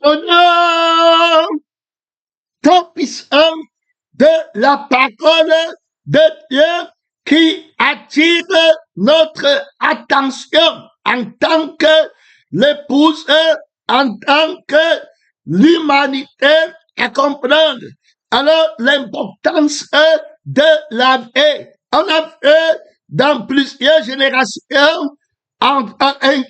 Au nom tout puissant de la parole de Dieu qui attire notre attention en tant que l'épouse, en tant que l'humanité à comprendre. Alors, l'importance de la vie. On a fait dans plusieurs générations,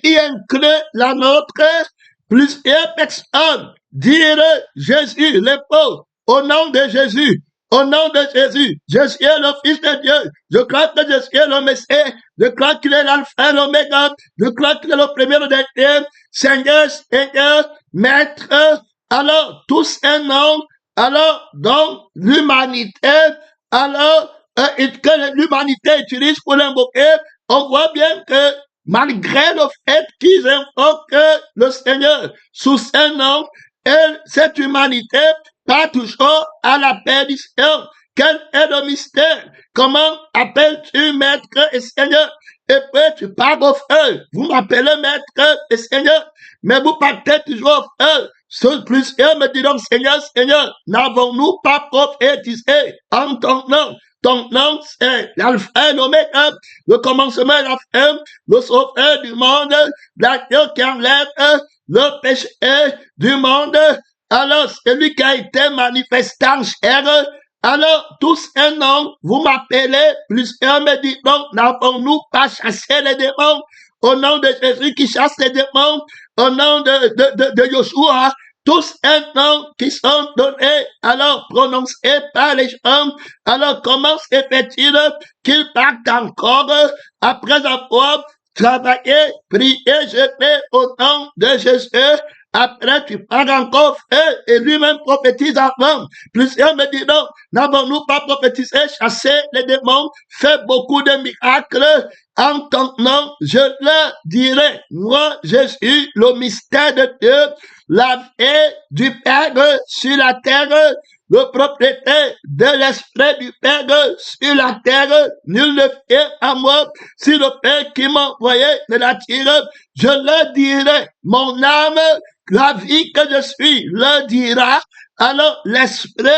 qui inclut la nôtre, plusieurs personnes dire Jésus, l'époux, au nom de Jésus. Au nom de Jésus, Jésus est le Fils de Dieu. Je crois que Jésus est le Messie. Je crois qu'il est l'alpha et l'oméga. Je crois qu'il est le premier et le dernier. Seigneur, Seigneur, Maître. Alors, tous un nom. Alors, donc, l'humanité, alors, que l'humanité utilise pour l'invoquer, on voit bien que malgré le fait qu'ils invoquent le Seigneur sous un nom, cette humanité pas toujours à la perdition. Quel est le mystère? Comment appelles-tu Maître et Seigneur? Et puis tu pars au feu. Vous m'appelez Maître et Seigneur, mais vous partez toujours au feu. Plusieurs me diront, Seigneur, Seigneur, n'avons-nous pas prophétisé en ton nom? Ton nom, c'est l'alpha et l'oméga, le commencement et la fin, le sauveur du monde, l'acteur qui enlève le péché du monde. Alors, celui qui a été manifesté en chair, alors, tous un nom, vous m'appelez, plusieurs me disent, non, n'avons-nous pas chassé les démons? Au nom de Jésus qui chasse les démons, au nom de Joshua, tous un nom qui sont donnés, alors prononcés par les gens. Alors, comment se fait-il qu'ils partent encore après avoir travaillé, prié, jeté au nom de Jésus? Après, tu pars encore et lui-même prophétise avant. Plusieurs me disent, non, n'avons-nous pas prophétisé, chassé les démons, fait beaucoup de miracles en ton nom? Je leur dirai, moi, Jésus, le mystère de Dieu, la vie du Père sur la terre, le propriétaire de l'esprit du Père sur la terre, nul ne fait à moi, si le Père qui m'a envoyé me l'attire, je leur dirai, mon âme, la vie que je suis, le dira, alors l'esprit,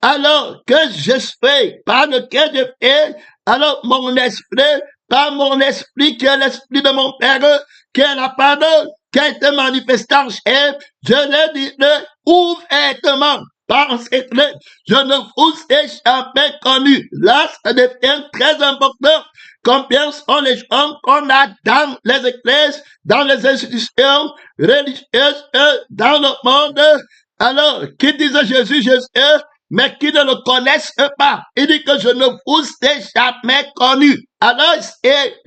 alors que je suis, par lequel je fais, alors mon esprit, par mon esprit qui est l'esprit de mon Père, qui est la parole, qui a été manifestée en chair, je le dirai ouvertement. Pensez-le, je ne vous ai jamais connu. Là, ça devient très important. Combien sont les gens qu'on a dans les églises, dans les institutions religieuses, dans le monde, alors, qui disent Jésus, Jésus, mais qui ne le connaissent pas. Il dit que je ne vous ai jamais connu. Alors,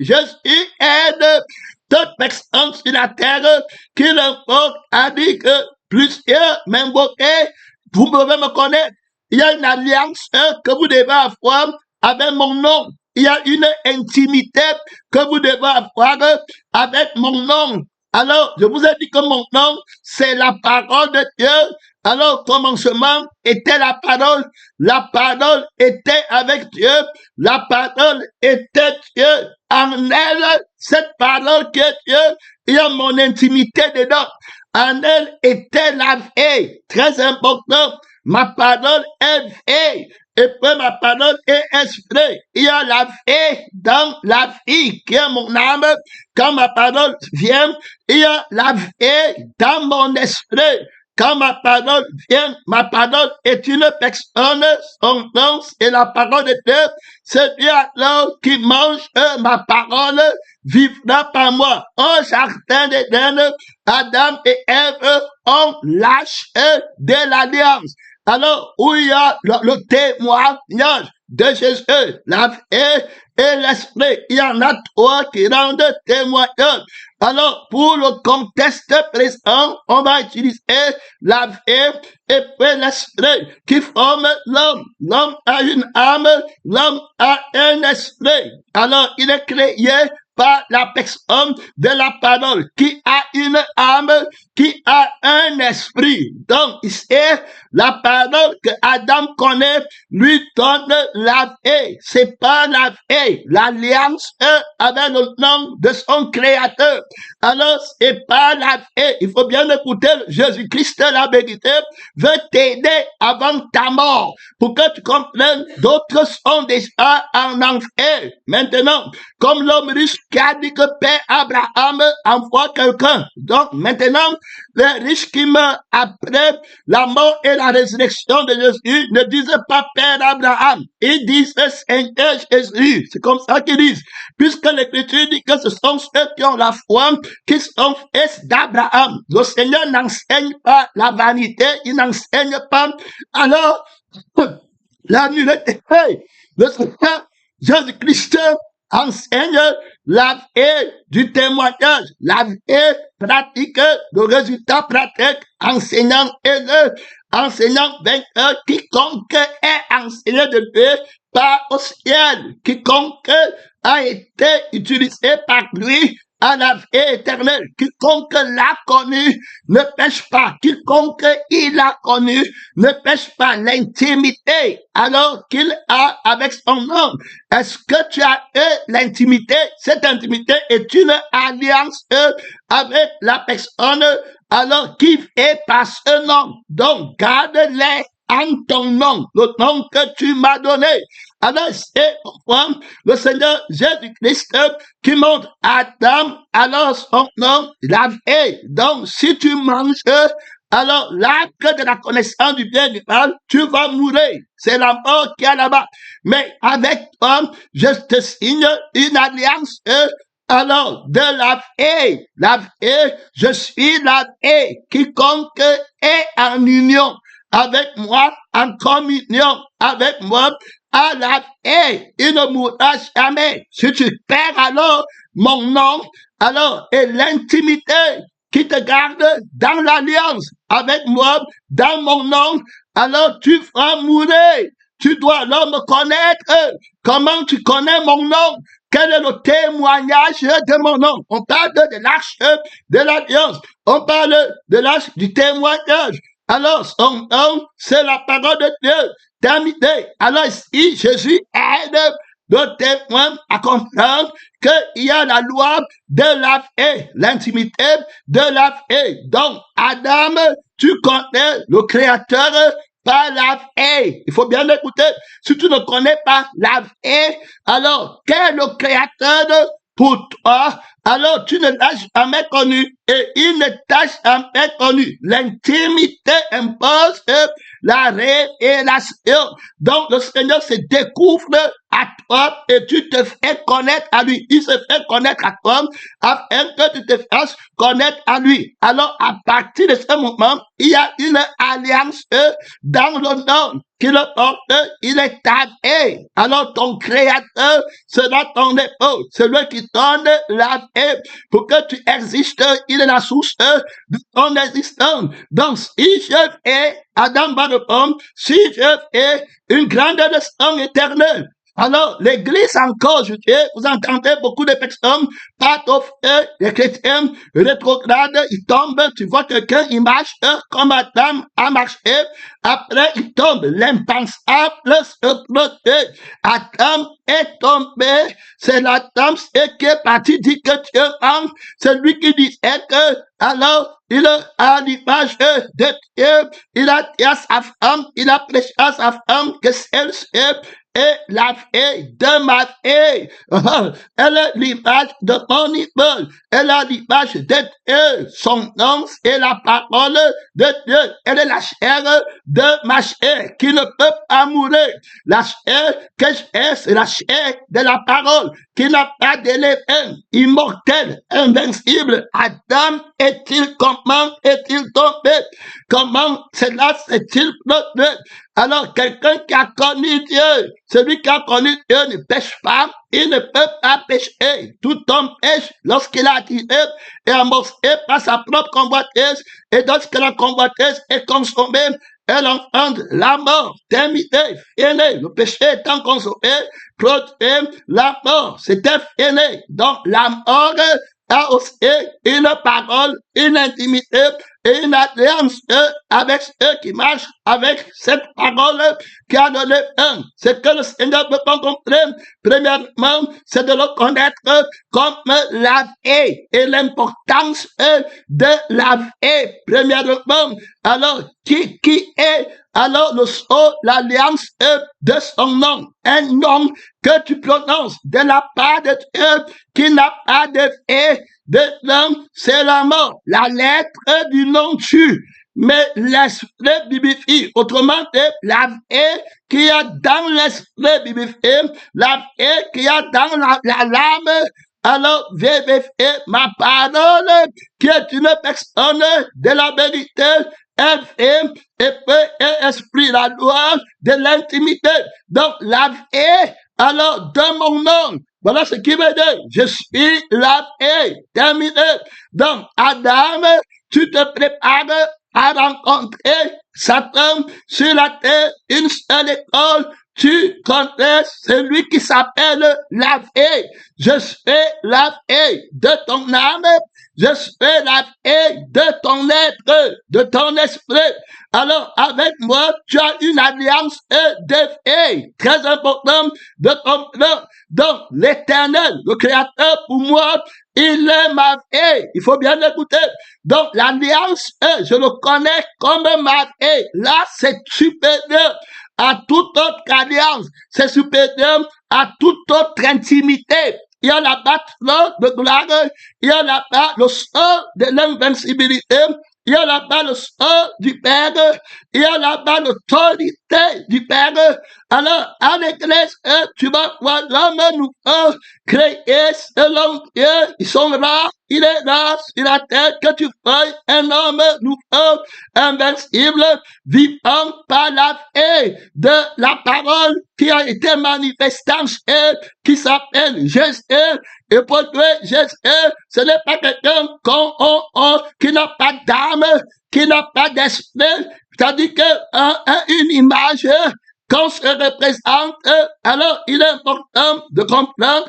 Jésus aide toute personne sur la terre qui l'invoque, a dit que plusieurs m'invoquaient, vous pouvez me connaître. Il y a une alliance que vous devez avoir avec mon nom. Il y a une intimité que vous devez avoir avec mon nom. Alors, je vous ai dit que mon nom, c'est la parole de Dieu. Alors, au commencement était la parole était avec Dieu, la parole était Dieu. En elle, cette parole qui est Dieu, il y a mon intimité dedans. En elle était la vie. Très important. Ma parole est vie. Et puis ma parole est esprit. Il y a la vie dans la vie qui est mon âme. Quand ma parole vient, il y a la vie dans mon esprit. Quand ma parole vient, ma parole est une personne, son nom c'est la parole de Dieu. Celui alors qui mange ma parole vivra par moi. Au jardin d'Éden, Adam et Ève ont lâché de l'alliance. Alors, où il y a le témoignage de Jésus, la vie et l'esprit, il y en a trois qui rendent témoignage. Alors, pour le contexte présent, on va utiliser la vie et puis l'esprit qui forment l'homme. L'homme a une âme, l'homme a un esprit. Alors, il est créé par la personne de la parole qui a une âme, qui a un esprit. Donc, ici, la parole que Adam connaît lui donne la vie. C'est pas la vie, l'alliance avec le nom de son créateur. Alors, c'est pas la vie. Il faut bien écouter Jésus-Christ, la vérité, veut t'aider avant ta mort pour que tu comprennes d'autres sont déjà en enfer. Maintenant, comme l'homme riche qui a dit que Père Abraham envoie quelqu'un. Donc, maintenant, les riches qui meurent après la mort et la résurrection de Jésus ne disent pas Père Abraham. Ils disent Seigneur Jésus. C'est comme ça qu'ils disent. Puisque l'Écriture dit que ce sont ceux qui ont la foi qui sont fils d'Abraham. Le Seigneur n'enseigne pas la vanité. Il n'enseigne pas. Alors, la nullité. Le Seigneur Jésus-Christ enseigne la vie du témoignage, la vie pratique, le résultat pratique, enseignant et le enseignant vainqueur, quiconque est enseigné de Dieu par au ciel, quiconque a été utilisé par lui à la vie éternelle. Quiconque l'a connu ne pêche pas. Quiconque il a connu ne pêche pas. L'intimité alors qu'il a avec son nom. Est-ce que tu as l'intimité? Cette intimité est une alliance avec la personne alors qui est par ce nom. Donc, garde-les en ton nom, le nom que tu m'as donné. Alors, c'est pourquoi le Seigneur Jésus-Christ qui montre à Adam, alors son nom, la vie. Donc, si tu manges, alors l'arbre de la connaissance du bien et du mal, tu vas mourir. C'est la mort qui est là-bas. Mais avec toi, je te signe une alliance, alors de la vie. La vie, je suis la vie. Quiconque est en union avec moi, en communion avec moi, à la vie, il ne mourra jamais. Si tu perds alors mon nom, alors, et l'intimité qui te garde dans l'alliance avec moi, dans mon nom, alors tu vas mourir. Tu dois alors me connaître. Comment tu connais mon nom? Quel est le témoignage de mon nom? On parle de l'arche de l'alliance. On parle de l'arche du témoignage. Alors, son nom, c'est la parole de Dieu. Terminé. Alors, si Jésus aide le témoin à comprendre qu'il y a la loi de la vie, l'intimité de la vie. Donc, Adam, tu connais le Créateur par la vie. Il faut bien écouter. Si tu ne connais pas la vie, alors, quel est le Créateur pour toi? Alors, tu ne l'as jamais connu et il ne t'a jamais connu. L'intimité impose la révélation. Donc, le Seigneur se découvre à toi et tu te fais connaître à lui. Il se fait connaître à toi afin que tu te fasses connaître à lui. Alors, à partir de ce moment, il y a une alliance dans le nom qui le porte, il est ta vie. Alors, ton créateur sera ton époux, celui qui donne la vie pour que tu existes. Il est la source de ton existence. Donc, si je fais, Adam va répondre, si je fais une grande leçon éternelle. Alors, l'église encore, vous entendez beaucoup de personnes, partent au feu, les chrétiens rétrogrades, ils tombent, tu vois quelqu'un, il marche comme Adam a marché, après il tombe, l'impensable se produit. Adam est tombé, c'est l'Adam qui est parti, dit que Dieu aime, c'est lui qui disait que, alors, il a l'image de Dieu, il a dit à sa femme, il a prêché à sa femme que celle-ci est la fille de ma fille. Elle est l'image de mon idole. Elle a l'image de Dieu. Son nom est la parole de Dieu. Elle est la chair de ma chair qui ne peut pas mourir. La chair que j'ai, c'est la chair de la parole qui n'a pas d'élément, immortel, invincible. Adam est-il, comment est-il tombé? Comment cela s'est-il produit? Alors, quelqu'un qui a connu Dieu, celui qui a connu Dieu ne pêche pas, il ne peut pas pécher. Tout homme pêche lorsqu'il a attiré et amorcé par sa propre convoitise, et lorsque la convoitise est consommée, elle enfante la mort, terminé, fini. Le péché étant consommé, produit la mort, c'était fini. Donc, la mort a aussi une parole, une intimité et une alliance avec ceux qui marchent avec cette parole qui a donné un. Ce que le Seigneur veut rencontrer, premièrement, c'est de le connaître comme la vie et l'importance de la vie. Premièrement, alors, qui est alors le sceau, l'alliance de son nom, un nom que tu prononces de la part de Dieu qui n'a pas de vie. De l'homme, c'est la mort. La lettre du nom tue, mais l'esprit vivifie. Autrement dit, la vie qu'il y a dans l'esprit vivifie, la vie qu'il y a dans la lame, alors vivifie ma parole, qui est une personne de la vérité, et esprit, la loi de l'intimité. Donc, la vie, alors, de mon nom. Voilà ce qui veut dire, je suis la vie. Terminé. Donc, Adam, tu te prépares à rencontrer Satan sur la terre, une seule école. Tu connais celui qui s'appelle la vie. Je suis la vie de ton âme. Je suis la vie de ton être, de ton esprit. Alors, avec moi, tu as une alliance de vie. Très important de comprendre. Donc, l'Éternel, le Créateur, pour moi, il est ma vie. Il faut bien l'écouter. Donc, l'alliance, je le connais comme ma vie. Là, c'est supérieur à toute autre alliance. C'est supérieur à toute autre intimité. Il y a là-bas le de gloire, il y a là-bas le sort de l'invincibilité, il y a là-bas le sort du Père, il y a là-bas l'autorité du Père. Alors, à l'église, tu vas voir l'homme nouveau, créé selon Dieu. Ils sont là, il est là sur la terre, que tu fais un homme nouveau, invincible, vivant par la vie de la parole qui a été manifestée et qui s'appelle Jésus. Et pour toi, Jésus, ce n'est pas quelqu'un qui n'a pas d'âme, qui n'a pas d'esprit. C'est-à-dire qu'une image, quand se représente, alors il est important de comprendre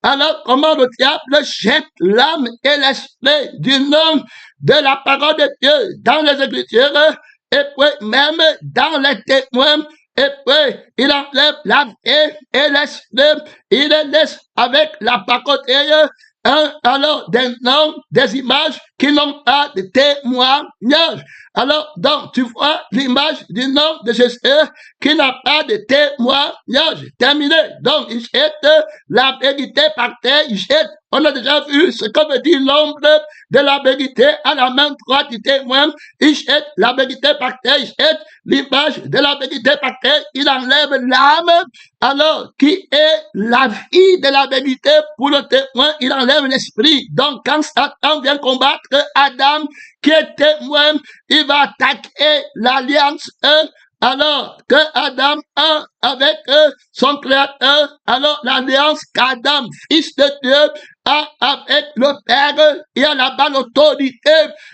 alors comment le diable jette l'âme et l'esprit du nom de la parole de Dieu dans les Écritures, et puis même dans les témoins. Et puis, il enlève la vie et l'esprit, il les laisse avec la pacotille, alors des noms, des images qui n'ont pas de témoignage. Alors, donc, tu vois l'image du nom de Jésus qui n'a pas de témoignage. Terminé. Donc, il jette la vérité par terre, il jette. On a déjà vu ce que veut dire l'ombre de la vérité à la main droite du témoin. Il jette la vérité par terre, il jette l'image de la vérité par terre, il enlève l'âme, alors qui est la vie de la vérité pour le témoin, il enlève l'esprit. Donc, quand Satan vient combattre Adam, qui est témoin, il va attaquer l'alliance alors que Adam a avec son créateur, alors l'alliance qu'Adam, fils de Dieu, a avec le Père, il y a là-bas l'autorité.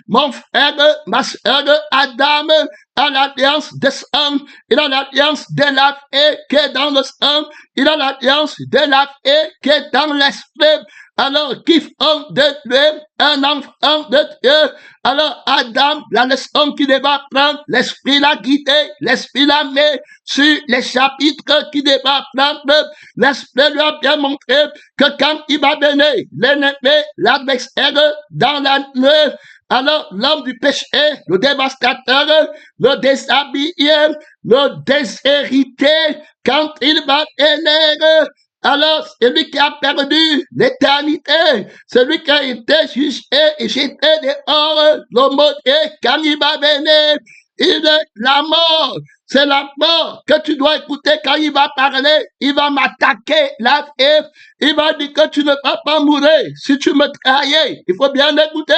Mon frère, ma soeur, Adam a l'alliance des sang, il a l'alliance de la vie qui est dans le sang, il a l'alliance de la vie qui est dans l'esprit. Alors, qui font de lui un enfant de Dieu. Alors, Adam, la leçon qu'il devait apprendre, l'esprit l'a guidé, l'esprit l'a mis sur les chapitres qu'il devait apprendre. L'esprit lui a bien montré que quand il va venir, l'ennemi, l'adversaire, dans la nuit, alors l'homme du péché, le dévastateur, le déshabillé, le déshérité, quand il va venir, alors, celui qui a perdu l'éternité, celui qui a été jugé et jeté dehors, le maudit, quand il va venir, il est la mort. C'est la mort que tu dois écouter quand il va parler. Il va m'attaquer la vie. Il va dire que tu ne vas pas mourir si tu me trahis. Il faut bien l'écouter.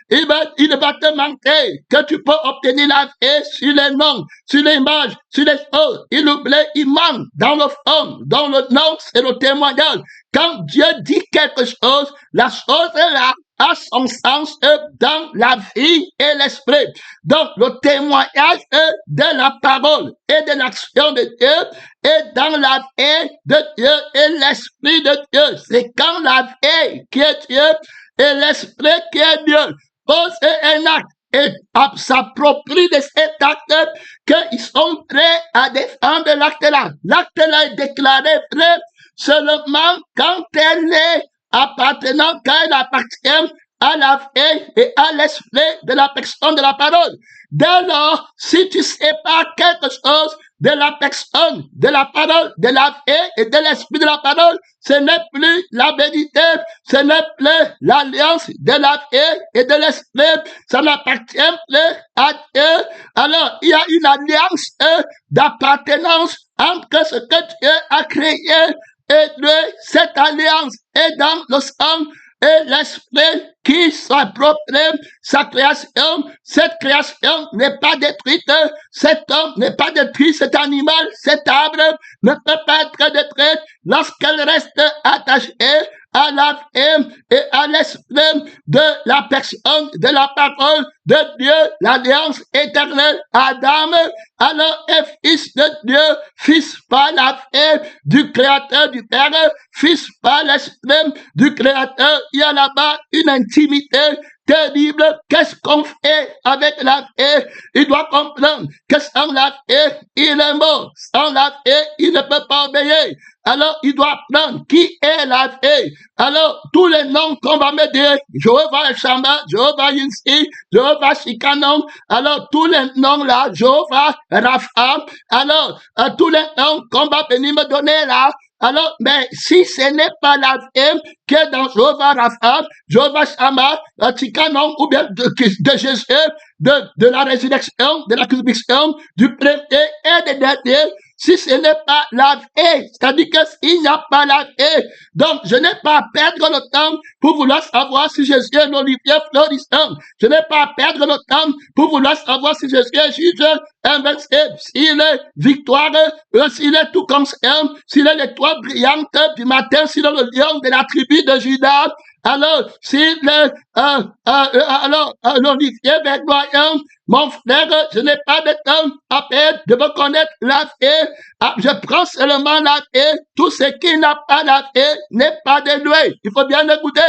Il va te mentir que tu peux obtenir la vie sur les noms, sur l'image, sur les choses. Il oublie, il ment dans le fond, dans le nom, c'est le témoignage. Quand Dieu dit quelque chose, la chose est là, a son sens dans la vie et l'esprit. Donc, le témoignage de la parole et de l'action de Dieu est dans la vie de Dieu et l'esprit de Dieu. C'est quand la vie qui est Dieu et l'esprit qui est Dieu. Poser un acte et s'approprient de cet acte qu'ils sont prêts à défendre l'acte-là. L'acte-là est déclaré vrai seulement quand elle est appartenant, quand elle appartient à la vie et à l'esprit de la personne de la parole. Dès lors, si tu sépares quelque chose de la personne, de la parole, de la vie et de l'esprit de la parole, ce n'est plus la vérité, ce n'est plus l'alliance de la vie et de l'esprit, ça n'appartient plus à Dieu. Alors, il y a une alliance d'appartenance entre ce que Dieu a créé et cette alliance est dans le sang et l'esprit qui s'approprie sa création. Cette création n'est pas détruite, cet homme n'est pas détruit, cet animal, cet arbre ne peut pas être détruit lorsqu'elle reste attachée à la vie et à l'esprit de la personne, de la parole de Dieu, l'alliance éternelle. Adam, alors est fils de Dieu, fils par la vie du Créateur du Père, fils par l'esprit du Créateur. Il y a là-bas une intimité terrible. Qu'est-ce qu'on fait avec la vie? Il doit comprendre que sans la vie, il est mort. Sans la vie, il ne peut pas obéir. Alors, il doit apprendre qui est la vie. Alors, tous les noms qu'on va me dire, Jéhovah El-Shammah, Jéhovah Yinsi, Jéhovah Shikanon, alors tous les noms là, Jéhovah Rapha, alors, tous les noms qu'on va venir me donner là, alors, mais si ce n'est pas la vie qui est dans Jéhovah Rapha, Jéhovah Shammah, Shikanon, ou bien de Jésus, de la résurrection, de la crucifixion, du premier et des derniers, si ce n'est pas la vie, c'est-à-dire que s'il n'y a pas la vie, donc je n'ai pas à perdre le temps pour vouloir savoir si Jésus est l'olivier florissant. Je n'ai pas à perdre le temps pour vouloir savoir si Jésus est juge invincible, s'il est victoire, s'il est tout conscient, s'il est l'étoile brillante du matin, s'il est le lion de la tribu de Judas. Alors, s'il est l'olivier verdoyant, mon frère, je n'ai pas de temps à perdre de me connaître la vie. Je prends seulement la vie. Tout ce qui n'a pas la vie n'est pas de lui. Il faut bien écouter.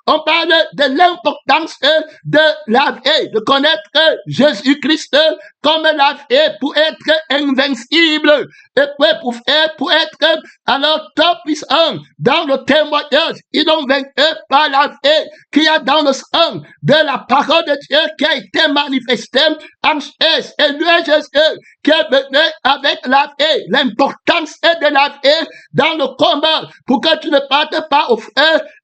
On parle de l'importance de la vie, de connaître Jésus-Christ comme la vie pour être invincible et pour être alors top puissant dans le témoignage. Ils ont vaincu par la vie qu'il y a dans le sang de la parole de Dieu qui a été manifestée en chaise. Et lui, Jésus, qui est venu avec la vie, l'importance de la vie dans le combat pour que tu ne partes pas au feu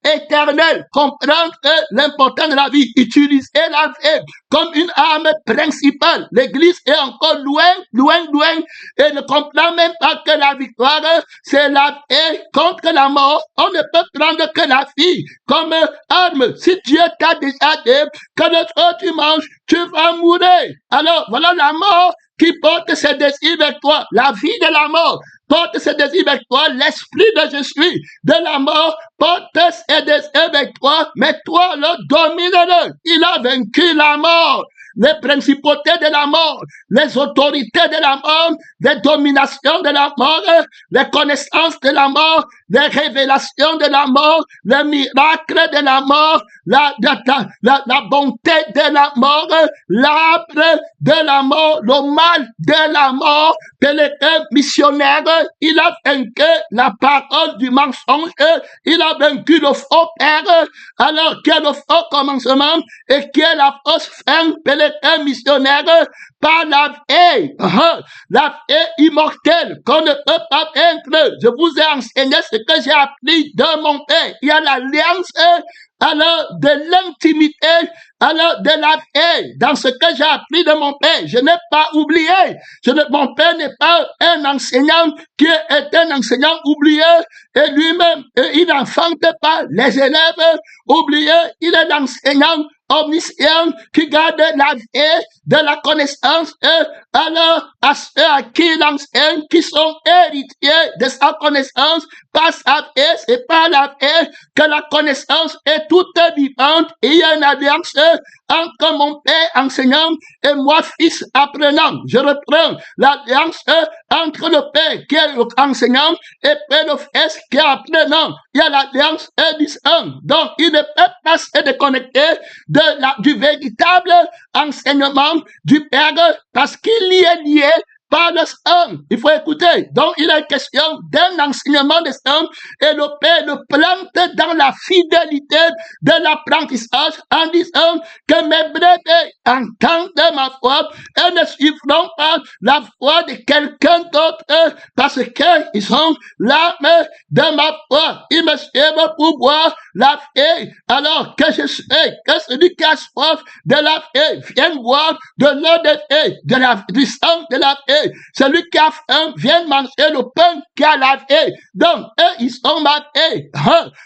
éternel. Comprendre l'importance de la vie, utiliser la vie comme une arme principale. L'Église est encore loin, et ne comprend même pas que la victoire, c'est la vie contre la mort. On ne peut prendre que la vie comme arme. Si Dieu t'a déjà dit que le jour tu manges, tu vas mourir. Alors, voilà la mort qui porte ses désirs vers toi. La vie de la mort porte ses désirs vers toi. L'esprit de je suis de la mort porte ses désirs vers toi. Mais toi, le domine-le. Il a vaincu la mort. Les principautés de la mort, les autorités de la mort, les dominations de la mort, les connaissances de la mort, les révélations de la mort, les miracles de la mort, la bonté de la mort, l'arbre de la mort, le mal de la mort, Pélétin missionnaire, il a vaincu la parole du mensonge, il a vaincu le faux père, alors qui est le faux commencement et qui est la fausse fin, Pélétin missionnaire, par la vie immortelle qu'on ne peut pas vaincre. Je vous ai enseigné ce que j'ai appris de mon père. Il y a l'alliance, alors de l'intimité, alors de la vie. Dans ce que j'ai appris de mon père, je n'ai pas oublié. Mon père n'est pas un enseignant qui est un enseignant oublié et lui-même, il n'enfante pas les élèves oubliés. Il est l'enseignant omniscient qui garde la vie de la connaissance alors à ceux à qui il enseigne, qui sont héritiers de sa connaissance par sa vie. C'est par la vie que la connaissance est toute vivante. Et il y a une alliance entre mon père enseignant et moi fils apprenant. Je reprends l'alliance entre le père qui est enseignant et le fils qui est apprenant. Il y a l'alliance du sang. Donc il ne peut pas se déconnecter du véritable enseignement du Père parce qu'il y est lié par le sang. Il faut écouter. Donc, il est question d'un enseignement de sang et le Père le plante dans la fidélité de l'apprentissage en disant que mes brebis entendent ma voix et ne suivront pas la voix de quelqu'un d'autre parce qu'ils ont l'âme de ma voix. Ils me suivent pour boire la vie alors que je sais que celui qui a soif de la vie vient boire de l'eau de vie, du sang de la vie. Celui qui a faim vient manger le pain qui a la vie. Donc, eux, ils sont ma vie.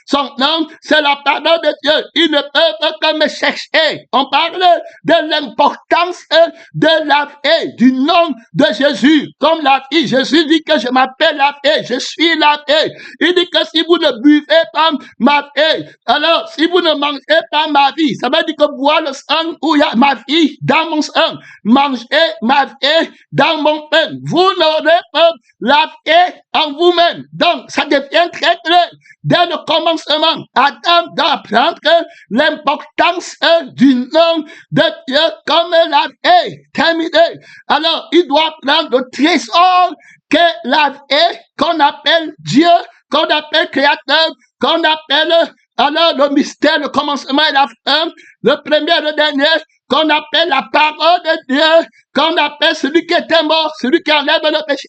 Son nom, c'est la parole de Dieu. Ils ne peuvent que me chercher. On parle de l'importance de la vie, du nom de Jésus. Comme la vie, Jésus dit que je m'appelle la vie, je suis la vie. Il dit que si vous ne buvez pas ma vie, alors si vous ne mangez pas ma vie, ça veut dire que boire le sang où il y a ma vie dans mon sang, manger ma vie dans mon pain. Vous n'aurez pas la vie en vous-même. Donc, ça devient très clair. Dès le commencement, Adam doit apprendre l'importance du nom de Dieu comme la vie. Terminé. Alors, il doit prendre le trésor que la vie, qu'on appelle Dieu, qu'on appelle Créateur, qu'on appelle alors le mystère, le commencement et la fin, le premier et le dernier, qu'on appelle la parole de Dieu, qu'on appelle celui qui était mort, celui qui enlève le péché,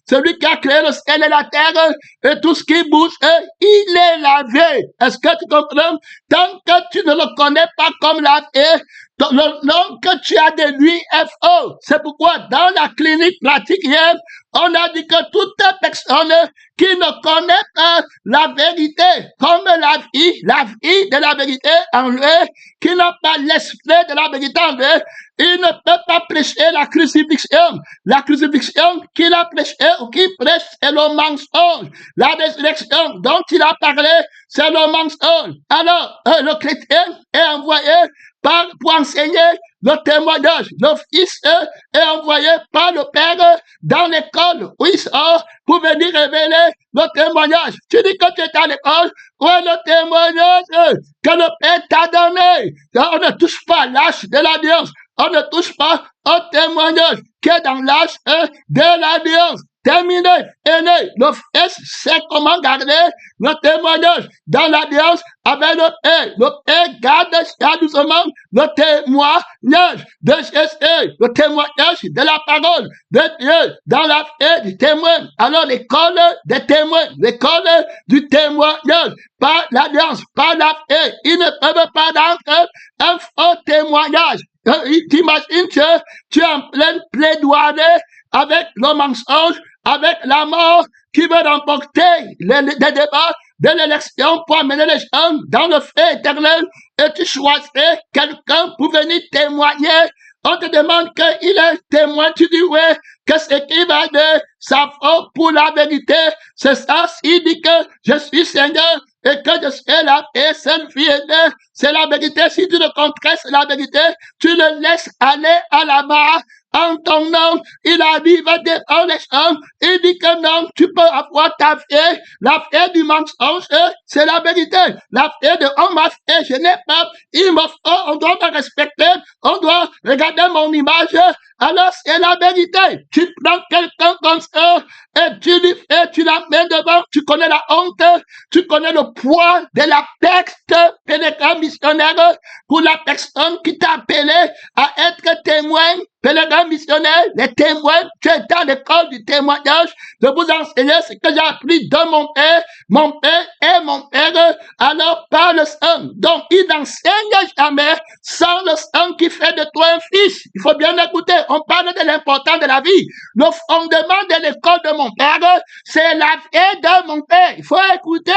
celui qui a créé le ciel et la terre, et tout ce qui bouge, il est lavé. Est-ce que tu comprends? Tant que tu ne le connais pas comme lavé, le nom que tu as de lui est faux. C'est pourquoi dans la clinique pratique hier, on a dit que toute personne qui ne connaît pas la vérité, comme la vie de la vérité en lui, qui n'a pas l'esprit de la vérité en lui, il ne peut pas prêcher la crucifixion. La crucifixion qu'il a prêché ou qu'il prêche, c'est le mensonge. La résurrection dont il a parlé, c'est le mensonge. Alors, le chrétien est envoyé pour enseigner le témoignage. Le Fils est envoyé par le Père dans l'école où il sort pour venir révéler le témoignage. Tu dis que tu es à l'école, où est le témoignage que le Père t'a donné? On ne touche pas l'âge de l'alliance. On ne touche pas au témoignage qui est dans l'âge de l'alliance. Terminé, aîné, le Fils sait comment garder le témoignage dans l'alliance avec le Père. Le Père garde doucement le témoignage de Jésus, le témoignage de la parole de Dieu dans la paix du témoin. Alors l'école des témoins, l'école du témoignage, par l'alliance, par la paix, ils ne peuvent pas d'entrer un faux témoignage. T'imagines que tu es en pleine plaidoirie avec le mensonge, avec la mort qui veut remporter les débats de l'élection pour amener les gens dans le feu éternel et tu choisis quelqu'un pour venir témoigner. On te demande qu'il est témoin, tu dis ouais, qu'est-ce qu'il va dire? Ça vaut pour la vérité. C'est ça, s'il dit que je suis Seigneur et que je suis la paix, sainte vie éternelle, c'est la vérité. Si tu le contrestes la vérité, tu le laisses aller à la mort. En ton nom, il a dit, va défendre les gens. Il dit que non, tu peux avoir ta vie. La vie du mensonge, c'est la vérité. La vie de on m'a fait, je n'ai pas. Il me faut, on doit me respecter. On doit regarder mon image. Alors, c'est la vérité. Tu prends quelqu'un comme ça et tu lui fais, tu l'amènes devant. Tu connais la honte. Tu connais le poids de la texte pénétrant missionnaire pour la personne qui t'a appelé à être témoin. Pèlerin missionnaire, les témoins, tu es dans l'école du témoignage, de vous enseigner ce que j'ai appris de mon père et mon père, alors par le sang. Donc, il n'enseigne jamais sans le sang qui fait de toi un fils. Il faut bien écouter, on parle de l'importance de la vie. Le fondement de l'école de mon père, c'est la vie de mon père. Il faut écouter,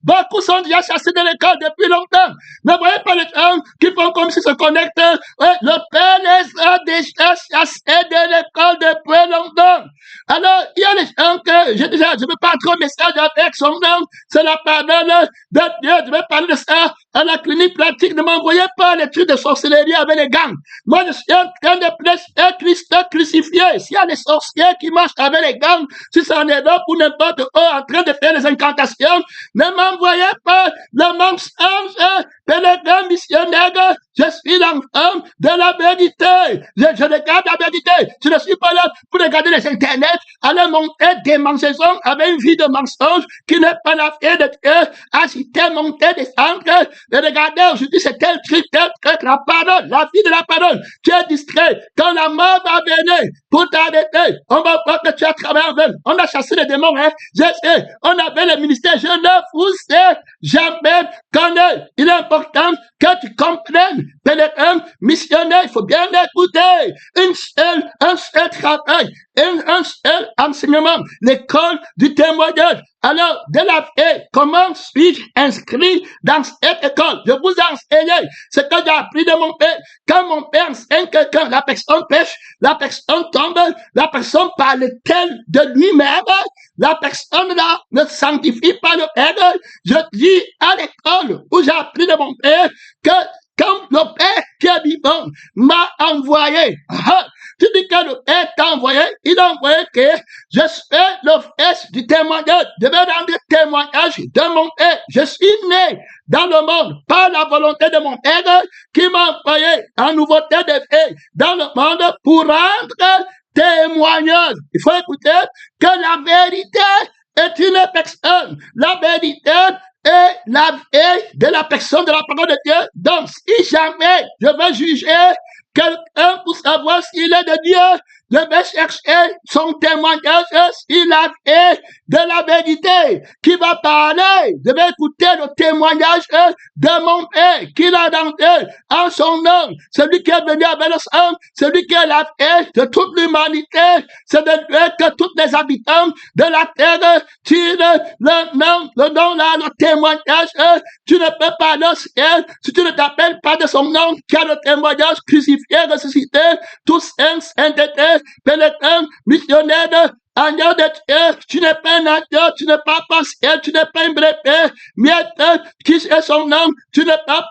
beaucoup sont déjà chassés de l'école depuis longtemps. Ne voyez pas les gens qui font comme s'ils se connectent. Le père les a déjà chassés de l'école depuis longtemps. Alors, il y a des gens que je ne veux pas trop message avec son nom. C'est la parole de Dieu. Je vais parler de ça à la clinique pratique, ne m'envoyez pas les trucs de sorcellerie avec les gangs. Moi, je suis en train de prêcher Christ crucifié. S'il y a des sorciers qui marchent avec les gangs, si ça en est là pour n'importe où, en train de faire des incantations, ne m'envoyez pas le mensonge, pèlerin missionnaire. Je suis l'enfant de la vérité. Je regarde la vérité. Je ne suis pas là pour regarder les internets, aller monter des mensonges avec une vie de mensonge qui n'est pas la fille de Dieu, agiter, monter, descendre, et regarder aujourd'hui c'est tel truc, la parole, la vie de la parole. Tu es distrait. Quand la mort va venir pour t'arrêter, on va voir que tu as travaillé en vain. On a chassé les démons, hein. Je sais, on avait le ministère. Je ne vous sais jamais connaître. Il est important que tu comprennes. Pèlerin, missionnaire, il faut bien écouter. Un seul travail, un seul enseignement, l'école du témoignage. Alors, de la paix, comment suis-je inscrit dans cette école? Je vous ai enseigné ce que j'ai appris de mon père. Quand mon père enseigne quelqu'un, la personne pêche, la personne tombe, la personne parle-t-elle de lui-même? La personne là ne sanctifie pas le père. Je dis à l'école où j'ai appris de mon père que quand le Père qui est vivant m'a envoyé, tu dis que le Père t'a envoyé, il a envoyé que je fais l'office du témoignage, je vais rendre témoignage de mon Père. Je suis né dans le monde par la volonté de mon Père qui m'a envoyé en nouveauté de vie dans le monde pour rendre témoignage. Il faut écouter que la vérité est une personne. La vérité est la vie de la personne de la parole de Dieu. Donc, si jamais je veux juger quelqu'un pour savoir s'il est de Dieu, je vais chercher son témoignage s'il a fait de la vérité qui va parler. Je vais écouter le témoignage de mon Père qu'il a rendu en son nom. Celui qui est venu avec le sang, celui qui est la paix de toute l'humanité, c'est de Dieu que tous les habitants de la terre tirent le nom là, le témoignage. Tu ne peux pas le ciel si tu ne t'appelles pas de son nom, qui a le témoignage crucifié, ressuscité, tous sainteté, pèlerin, missionnaire, agneau de Dieu, tu n'es pas un agneau, tu n'es pas ciel, tu n'es pas un brebis, miette, qui est son nom, tu n'es pas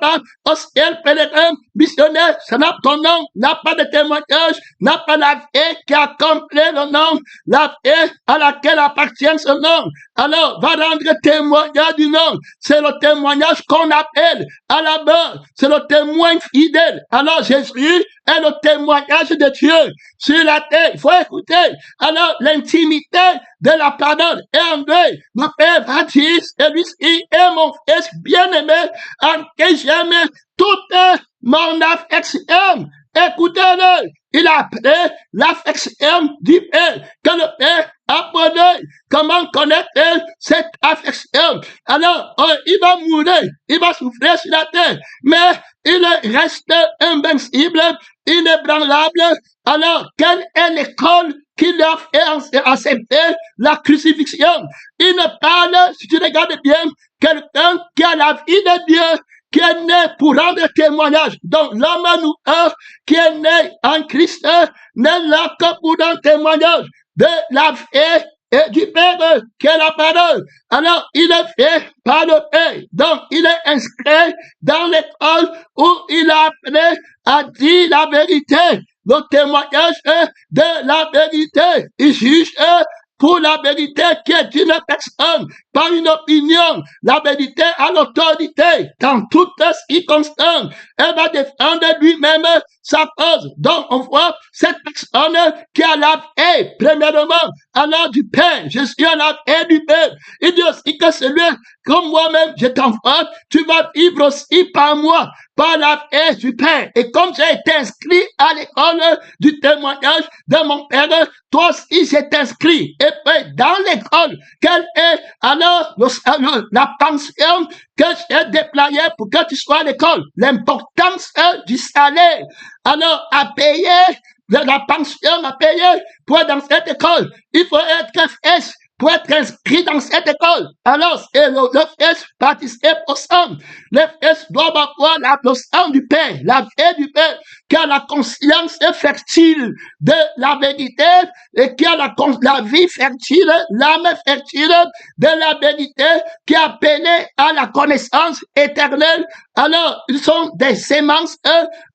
au ciel, pèlerin, missionnaire, ça n'a ton nom, n'a pas de témoignage, n'a pas la vie qui accomplit le nom, la vie à laquelle appartient ce nom. Alors, va rendre témoignage du nom. C'est le témoignage qu'on appelle à la base. C'est le témoin fidèle. Alors, Jésus est le témoignage de Dieu sur la terre. Il faut écouter. Alors, l'intimité de la parole est en deux. Mon Père va dire, celui-ci est mon fils bien-aimé, en qui j'aime toute mon affection. Écoutez-le. Il a appelé l'affection du Père, que le Père a donné. Comment connaître cette affection? Alors, il va mourir, il va souffrir sur la terre, mais il reste invincible, inébranlable. Alors, quelle est l'école qui leur fait accepter la crucifixion? Il ne parle, si tu regardes bien, quelqu'un qui a la vie de Dieu, qui est né pour rendre témoignage. Donc, l'homme nouveau qui est né en Christ n'est là que pour rendre témoignage de la vie et du Père qui est la parole. Alors, il est fait par le Père. Donc, il est inscrit dans l'école où il a appris à dire la vérité, le témoignage de la vérité. Il juge pour la vérité qui est une personne, pas une opinion. La vérité a l'autorité dans toutes circonstances. Elle va défendre lui-même sa cause. Donc, on voit cette personne qui a la haie, premièrement, alors du Père. Je suis à la haie du Père. Il dit aussi que celui comme moi-même, je t'envoie, tu vas vivre aussi par moi, par la haie du Père. Et comme j'ai été inscrit à l'école du témoignage de mon Père, toi aussi j'ai t'inscrit. Et puis, dans l'école, quelle est alors la pension que j'ai déployée pour que tu sois à l'école? L'importance du salaire. Alors, à payer, la pension à payer pour être dans cette école, il faut être fils pour être inscrit dans cette école. Alors, le fils participe au sang. Le fils doit avoir le sang du Père, la vie du Père. qui a la conscience fertile de la vérité et qui a la vie fertile, l'âme fertile de la vérité, qui est appelée à la connaissance éternelle. Alors, ils sont des semences,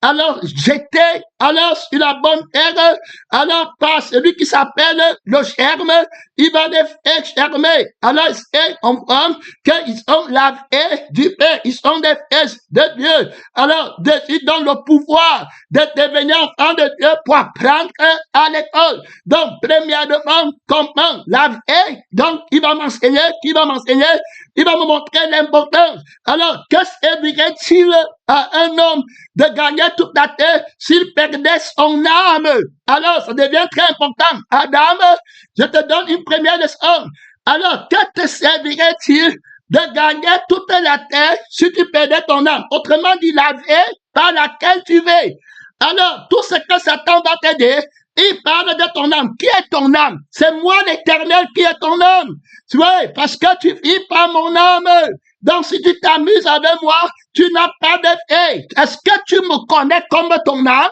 alors jetées, alors sur la bonne terre, alors par celui qui s'appelle le germe, il va les faire germer. Alors, c'est comprendre qu'ils sont la vie du Père, ils sont des fils de Dieu. Alors, ils donnent le pouvoir de devenir enfant de Dieu pour apprendre à l'école. Donc, premièrement, comment la vie, donc, il va m'enseigner, il va me montrer l'importance. Alors, que servirait-il à un homme de gagner toute la terre s'il perdait son âme? Alors, ça devient très important. Adam, je te donne une première leçon. Alors, que te servirait-il de gagner toute la terre si tu perdais ton âme? Autrement dit, la vie par laquelle tu vis. Alors, tout ce que Satan va t'aider, il parle de ton âme. Qui est ton âme? C'est moi l'Éternel qui est ton âme. Tu vois, parce que tu vis par mon âme. Donc, si tu t'amuses avec moi, tu n'as pas de vie. Est-ce que tu me connais comme ton âme?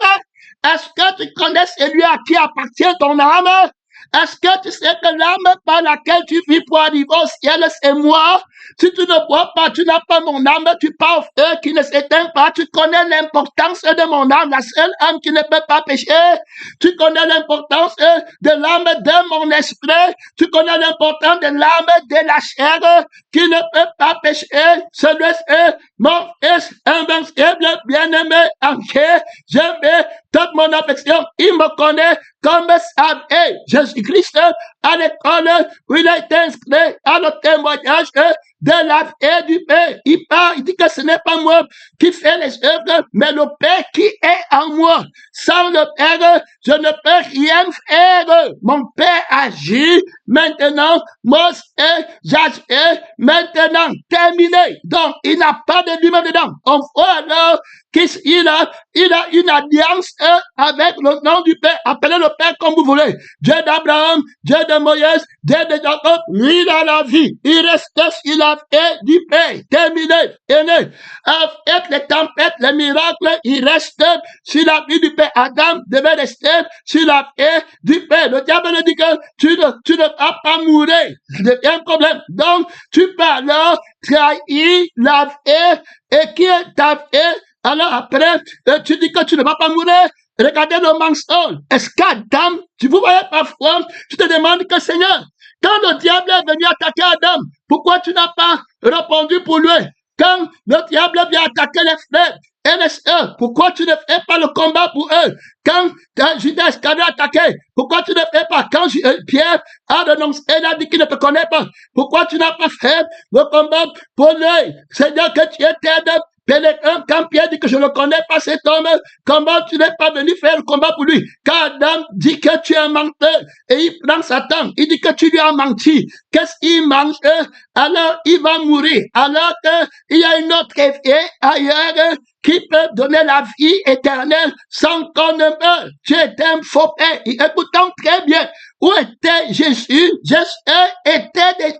Est-ce que tu connais celui à qui appartient ton âme? Est-ce que tu sais que l'âme par laquelle tu vis pour arriver au ciel, c'est moi? Si tu ne vois pas, tu n'as pas mon âme, tu pars au feu qui ne s'éteint pas. Tu connais l'importance de mon âme, la seule âme qui ne peut pas pécher. Tu connais l'importance de l'âme de mon esprit. Tu connais l'importance de l'âme de la chair qui ne peut pas pécher. Celui-ci, mon fils invincible, bien-aimé, entier, j'aime toute mon affection. Il me connaît comme ça. Et Jésus-Christ, à l'école où il a été inscrit à le témoignage de la vie du Père. Il parle, il dit que ce n'est pas moi qui fais les œuvres, mais le Père qui est en moi. Sans le Père, je ne peux rien faire. Mon Père agit maintenant. Mose et Jasper, maintenant terminé. Donc, il n'a pas de lui-même dedans. On voit alors qu'il a une alliance avec le nom du Père. Appelez le Père comme vous voulez. Dieu d'Abraham, Dieu de Moïse, Dieu de Jacob, lui, il a la vie. Il reste sur la vie du Père. Terminé. Aîné. Avec les tempêtes, les miracles, il reste sur la vie du Père. Adam devait rester sur la vie du Père. Le diable dit que tu ne vas pas mourir. C'est un problème. Donc, tu peux alors trahir la vie et qui est ta vie. Alors après, tu dis que tu ne vas pas mourir. Regardez le mensonge. Est-ce qu'Adam, si vous voyez parfois, tu te demandes que Seigneur, quand le diable est venu attaquer Adam, pourquoi tu n'as pas répondu pour lui? Quand le diable vient attaquer les frères et les sœurs, pourquoi tu ne fais pas le combat pour eux? Quand Judas Iscariot a attaqué, pourquoi tu ne fais pas? Quand Pierre a renoncé, il a dit qu'il ne te connaît pas, pourquoi tu n'as pas fait le combat pour lui? Seigneur, que tu étais pèlerin, quand Pierre dit que je ne connais pas cet homme, comment tu n'es pas venu faire le combat pour lui? Quand Adam dit que tu es un menteur et il prend Satan, il dit que tu lui as menti. Qu'est-ce qu'il mange? Alors il va mourir. Alors qu'il y a une autre vie ailleurs qui peut donner la vie éternelle sans qu'on ne meure. Tu étais un faux père. Écoutons très bien. Où était Jésus? Jésus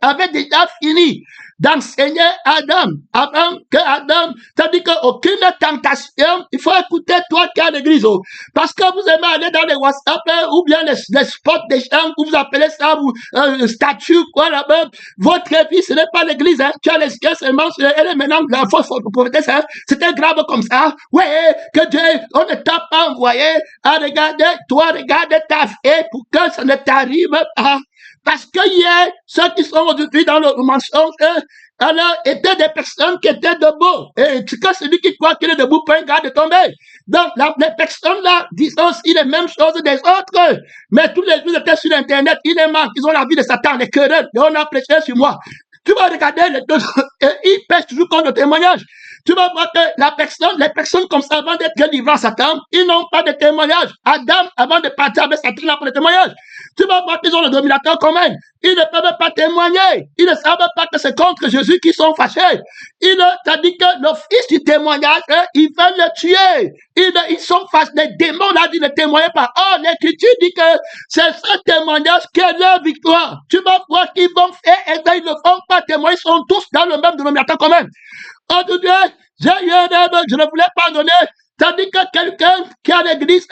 avait déjà fini d'enseigner Adam avant que Adam, c'est-à-dire qu'aucune tentation, il faut écouter toi qui es à l'église, parce que vous aimez aller dans les WhatsApp ou bien les spots des gens, vous appelez ça statut quoi là-bas, votre vie ce n'est pas l'église, hein. Tu as les yeux seulement sur elle est maintenant la fausse prophétesse, hein. C'était grave comme ça, ouais, que Dieu, on ne t'a pas envoyé à regarder, toi regarde ta vie pour que ça ne t'arrive pas. Parce que hier, ceux qui sont aujourd'hui dans le mensonge, alors, étaient des personnes qui étaient debout. Et que celui qui croit qu'il est debout peut un gars de tomber. Donc, les personnes là disent aussi les mêmes choses des autres. Mais tous les jours, étaient sur Internet, ils les manquent, ils ont la vie de Satan, les querelles, et on a prêché sur moi. Tu vas regarder les deux, et ils pêchent toujours contre le témoignage. Tu vas voir que les personnes comme ça, avant d'être livrées à Satan, ils n'ont pas de témoignage. Adam, avant de partir avec Satan, il n'a pas de témoignage. Tu vas voir qu'ils ont le dominateur commun. Ils ne peuvent pas témoigner. Ils ne savent pas que c'est contre Jésus qu'ils sont fâchés. Ça dit que le fils du témoignage, ils veulent le tuer. Ils sont fâchés. Les démons là disent ne témoignez pas. Oh, l'Écriture dit que c'est ce témoignage qui est leur victoire. Tu vas voir qu'ils vont faire, et bien, ils ne vont pas témoigner. Ils sont tous dans le même dominateur commun. Oh Dieu, je ne voulais pas donner C'est-à-dire que quelqu'un qui a l'église,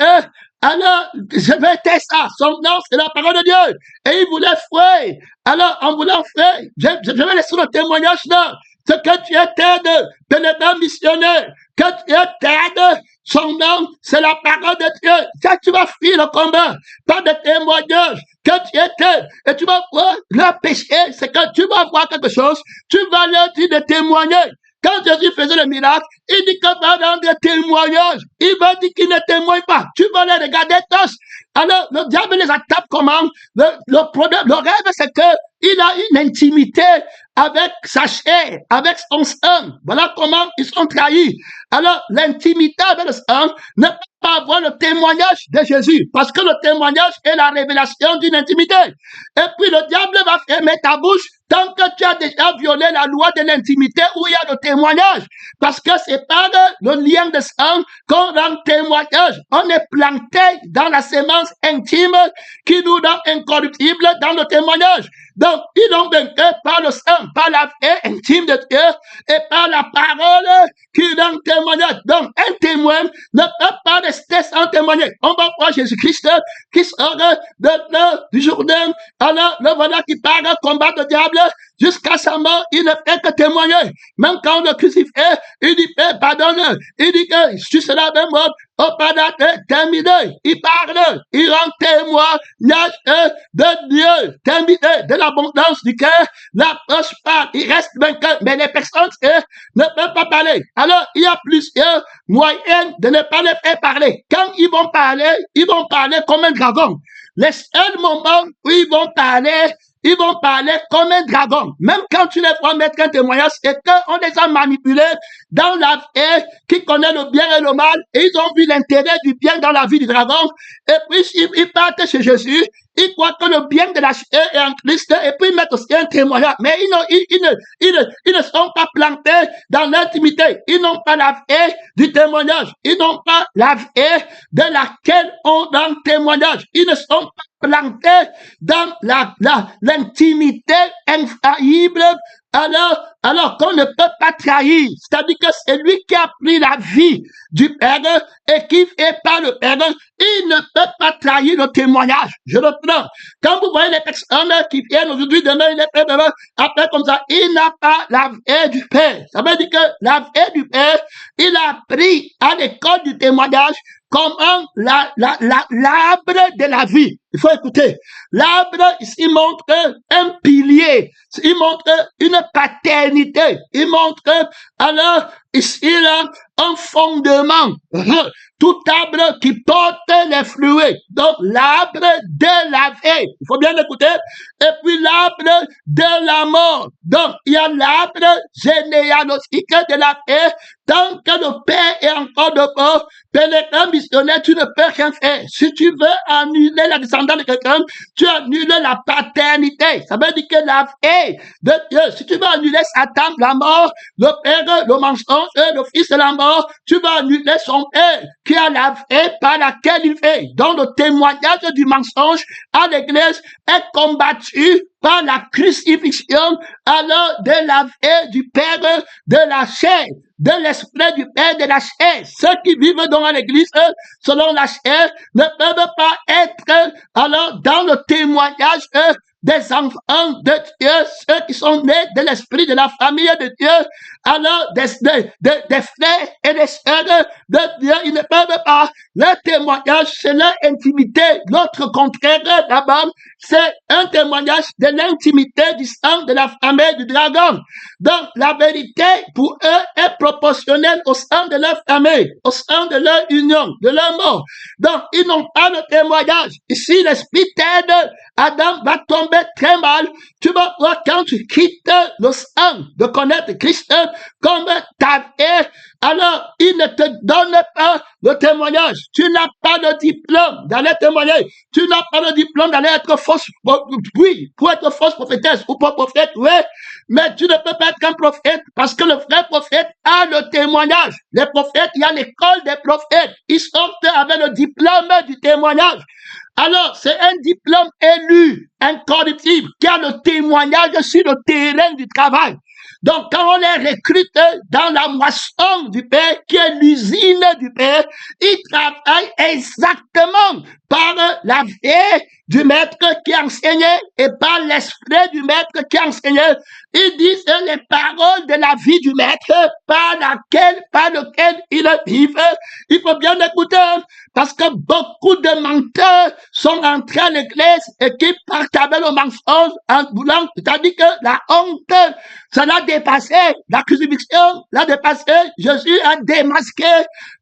alors, je vais tester ça. Son nom, c'est la parole de Dieu. Et il voulait fouer. Alors, en voulant fouer, je vais laisser le témoignage là. Ce que tu étais de l'état missionnaire, que tu étais de son nom, c'est la parole de Dieu. Ça, tu vas fuir le combat, pas de témoignage, que tu étais. Et tu vas voir le péché, c'est que tu vas voir quelque chose, tu vas leur dire de témoigner. Quand Jésus faisait le miracle, il dit qu'il va rendre témoignage. Il va dire qu'il ne témoigne pas. Tu vas les regarder tous. Alors, le diable les attaque comment? Le problème, le rêve, c'est que il a une intimité avec sa chair, avec son sang. Voilà comment ils sont trahis. Alors, l'intimité avec le sang ne peut pas avoir le témoignage de Jésus, parce que le témoignage est la révélation d'une intimité. Et puis, le diable va fermer ta bouche tant que tu as déjà violé la loi de l'intimité où il y a le témoignage. Parce que c'est par le lien de sang qu'on rend témoignage. On est planté dans la sémence intime qui nous rend incorruptible dans le témoignage. Donc, ils ont vaincu par le sang, par la vie intime de Dieu et par la parole qui rend témoignage. Donc, un témoin ne peut pas rester sans témoigner. On va voir Jésus-Christ qui sort du Jourdain. Alors, le voilà qui part combattre le diable jusqu'à sa mort. Il ne fait que témoigner. Même quand on le crucifie, il dit, pardonne. Il dit que je serai même mort. Au pardon terminé. Il parle. Il rend témoignage de Dieu. Terminé. De l'abondance du cœur. La poche parle. Il reste vainqueur. Mais les personnes ne peuvent pas parler. Alors, il y a plusieurs moyens de ne pas les faire parler. Quand ils vont parler comme un dragon. Les seuls moments où ils vont parler comme un dragon. Même quand tu les vois mettre un témoignage, c'est qu'on les a manipulés dans la vie qui connaît le bien et le mal, et ils ont vu l'intérêt du bien dans la vie du dragon, et puis ils partent chez Jésus, ils croient que le bien de la chair est en Christ, et puis ils mettent aussi un témoignage, mais ils ne sont pas plantés dans l'intimité, ils n'ont pas la vie du témoignage, ils n'ont pas la vie de laquelle on rend témoignage, ils ne sont pas plantés dans l'intimité infaillible, alors qu'on ne peut pas trahir. C'est-à-dire que c'est lui qui a pris la vie du Père et qui fait par le Père, il ne peut pas trahir le témoignage. Je le prends. Quand vous voyez les personnes qui viennent aujourd'hui, demain, il est prêt, demain, après comme ça, il n'a pas la vie du Père. Ça veut dire que la vie du Père, il a appris à l'école du témoignage comment l'arbre de la vie. Il faut écouter. L'arbre, il montre un pilier. Il montre une paternité. Il montre, alors, ici, là, un fondement. Tout arbre qui porte les fruits. Donc, l'arbre de la vie. Il faut bien écouter. Et puis, l'arbre de la mort. Donc, il y a l'arbre généalogique de la vie. Tant que le Père est encore dehors, pénétrant missionnaire, tu ne peux rien faire. Si tu veux annuler la descendance de quelqu'un, tu annules la paternité. Ça veut dire que la vie de Dieu, si tu veux annuler Satan, la mort, le Père, le mensonge, le Fils de la mort, tu vas annuler son Père qui a la vie par laquelle il fait. Donc le témoignage du mensonge à l'Église est combattu par la crucifixion, alors de la vie du Père, de la chair, de l'esprit du Père, de la chair. Ceux qui vivent dans l'Église, selon la chair, ne peuvent pas être, alors, dans le témoignage, des enfants de Dieu, ceux qui sont nés de l'esprit de la famille de Dieu, alors des frères et des sœurs de Dieu, ils ne peuvent pas. Le témoignage, c'est leur intimité. L'autre contraire d'abord, c'est un témoignage de l'intimité du sang de la famille du dragon. Donc, la vérité pour eux est proportionnelle au sang de leur famille, au sang de leur union, de leur mort. Donc, ils n'ont pas le témoignage. Ici, l'esprit t'aide. Adam va tomber très mal. Tu vas voir quand tu quittes le sang de connaître Christ comme ta vie. Alors, il ne te donne pas le témoignage. Tu n'as pas le diplôme d'aller témoigner. Tu n'as pas le diplôme d'aller être fausse, oui, pour être fausse prophétesse ou pas prophète, oui. Mais tu ne peux pas être un prophète parce que le vrai prophète a le témoignage. Les prophètes, il y a l'école des prophètes. Ils sortent avec le diplôme du témoignage. Alors, c'est un diplôme élu, incorruptible, qui a le témoignage sur le terrain du travail. Donc, quand on les recrute dans la moisson du Père, qui est l'usine du Père, ils travaillent exactement par la vie du maître qui enseignait et par l'esprit du maître qui enseignait. Ils disent les paroles de la vie du maître par lequel ils vivent. Il faut bien écouter parce que beaucoup de menteurs sont entrés à l'église et qui partent avec le mensonge en voulant, c'est-à-dire que la honte, ça l'a dépassé, la crucifixion l'a dépassé. Jésus a démasqué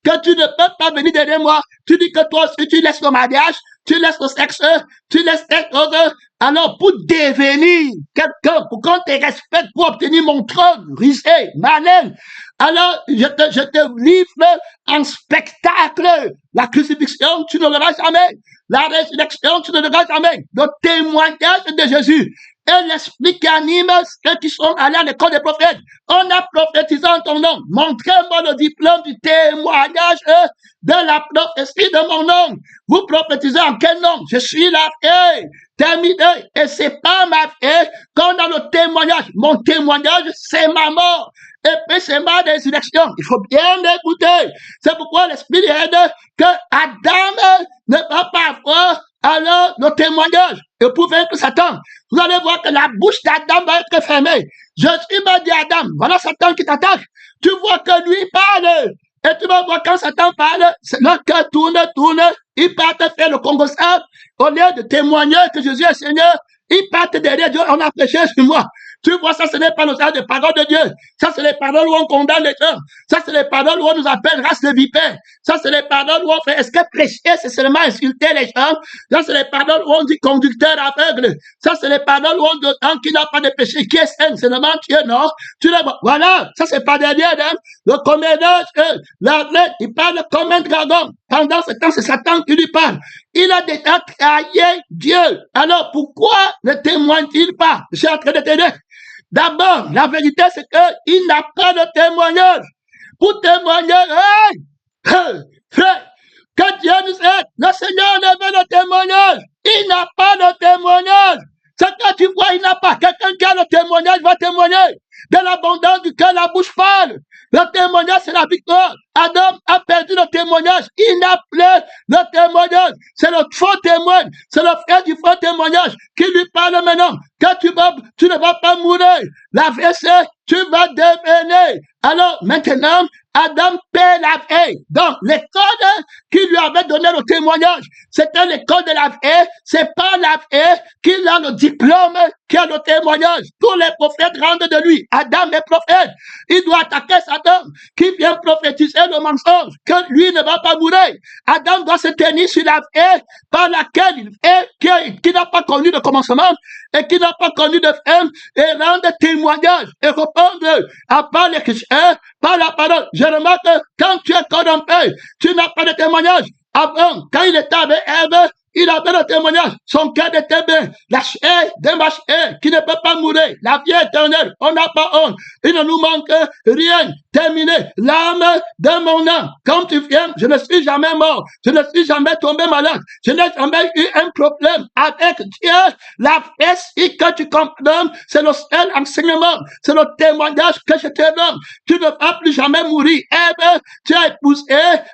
que tu ne peux pas venir derrière moi. Tu dis que toi aussi tu laisses le mariage, tu laisses le sexe, tu laisses quelque chose. Alors, pour devenir quelqu'un, pour qu'on te respecte, pour obtenir mon trône, risé, malin, alors je te livre en spectacle. La crucifixion, tu ne l'auras jamais. La résurrection, tu ne l'auras jamais. Le témoignage de Jésus et l'esprit qui anime ceux qui sont allés à l'école des prophètes. On a prophétisé en ton nom. Montrez-moi le diplôme du témoignage de la prophétie de mon nom. Vous prophétisez en quel nom? Je suis la fée. Terminé. Et c'est pas ma fée qu'on a le témoignage. Mon témoignage, c'est ma mort. Et puis c'est ma résurrection. Il faut bien écouter. C'est pourquoi l'Esprit aide que Adam ne va pas avoir alors le témoignage. Et pour vaincre Satan, vous allez voir que la bouche d'Adam va être fermée. Jésus m'a dit à Adam, voilà Satan qui t'attaque. Tu vois que lui parle. Et tu vas voir quand Satan parle, le cœur tourne. Il part te faire le Congo sable. Au lieu de témoigner que Jésus est Seigneur, il part derrière Dieu. On a prêché sur moi. Tu vois, ça, ce n'est pas le sens des paroles de Dieu. Ça, c'est les paroles où on condamne les gens. Ça, c'est les paroles où on nous appelle race de vipères. Ça, c'est les paroles où on fait, est-ce que prêcher, c'est seulement insulter les gens? Ça, c'est les paroles où on dit conducteur aveugle. Ça, c'est les paroles où on dit, qui n'a pas de péché, qui est saint, c'est seulement Dieu, non? Tu le vois. Voilà. Ça, c'est pas derrière, hein. Le comédien, l'athlète, il parle comme un dragon. Pendant ce temps, c'est Satan qui lui parle. Il a déjà trahi Dieu. Alors, pourquoi ne témoigne-t-il pas? Je suis en train de te dire. D'abord, la vérité, c'est qu'il n'a pas de témoignage. Pour témoigner, frère, que Dieu nous aide. Le Seigneur ne veut de témoignage. Il n'a pas de témoignage. C'est quand tu vois, il n'a pas. Quelqu'un qui a le témoignage va témoigner. De l'abondance du cœur, la bouche parle. Le témoignage, c'est la victoire. Adam a perdu le témoignage. Il n'a plus le témoignage. C'est le faux témoin. C'est le frère du faux témoignage qui lui parle maintenant. Quand tu ne vas pas mourir. La vérité, tu vas devenir. Alors, maintenant, Adam paie la vie. Donc, l'école qui lui avait donné le témoignage, c'était l'école de la vie. C'est pas la vie qu'il a le diplôme, qui a le témoignage. Tous les prophètes rendent de lui. Adam est prophète. Il doit attaquer Satan, qui vient prophétiser le mensonge, que lui ne va pas mourir. Adam doit se tenir sur la vie par laquelle il est, qui n'a pas connu de commencement, et qui n'a pas connu de fin, et rendre témoignage, et répondre à part les chrétiens, par la parole. Je remarque que quand tu es corrompu, tu n'as pas de témoignage. Avant, quand il était avec Ève, il avait le témoignage. Son cœur était bien. La chair d'un chair qui ne peut pas mourir. La vie éternelle. On n'a pas honte. Il ne nous manque rien. Terminé. L'âme de mon âme. Quand tu viens, je ne suis jamais mort. Je ne suis jamais tombé malade. Je n'ai jamais eu un problème avec Dieu. La paix que tu comprends, c'est le seul enseignement. C'est le témoignage que je te donne. Tu ne vas plus jamais mourir. Ève, tu as épousé.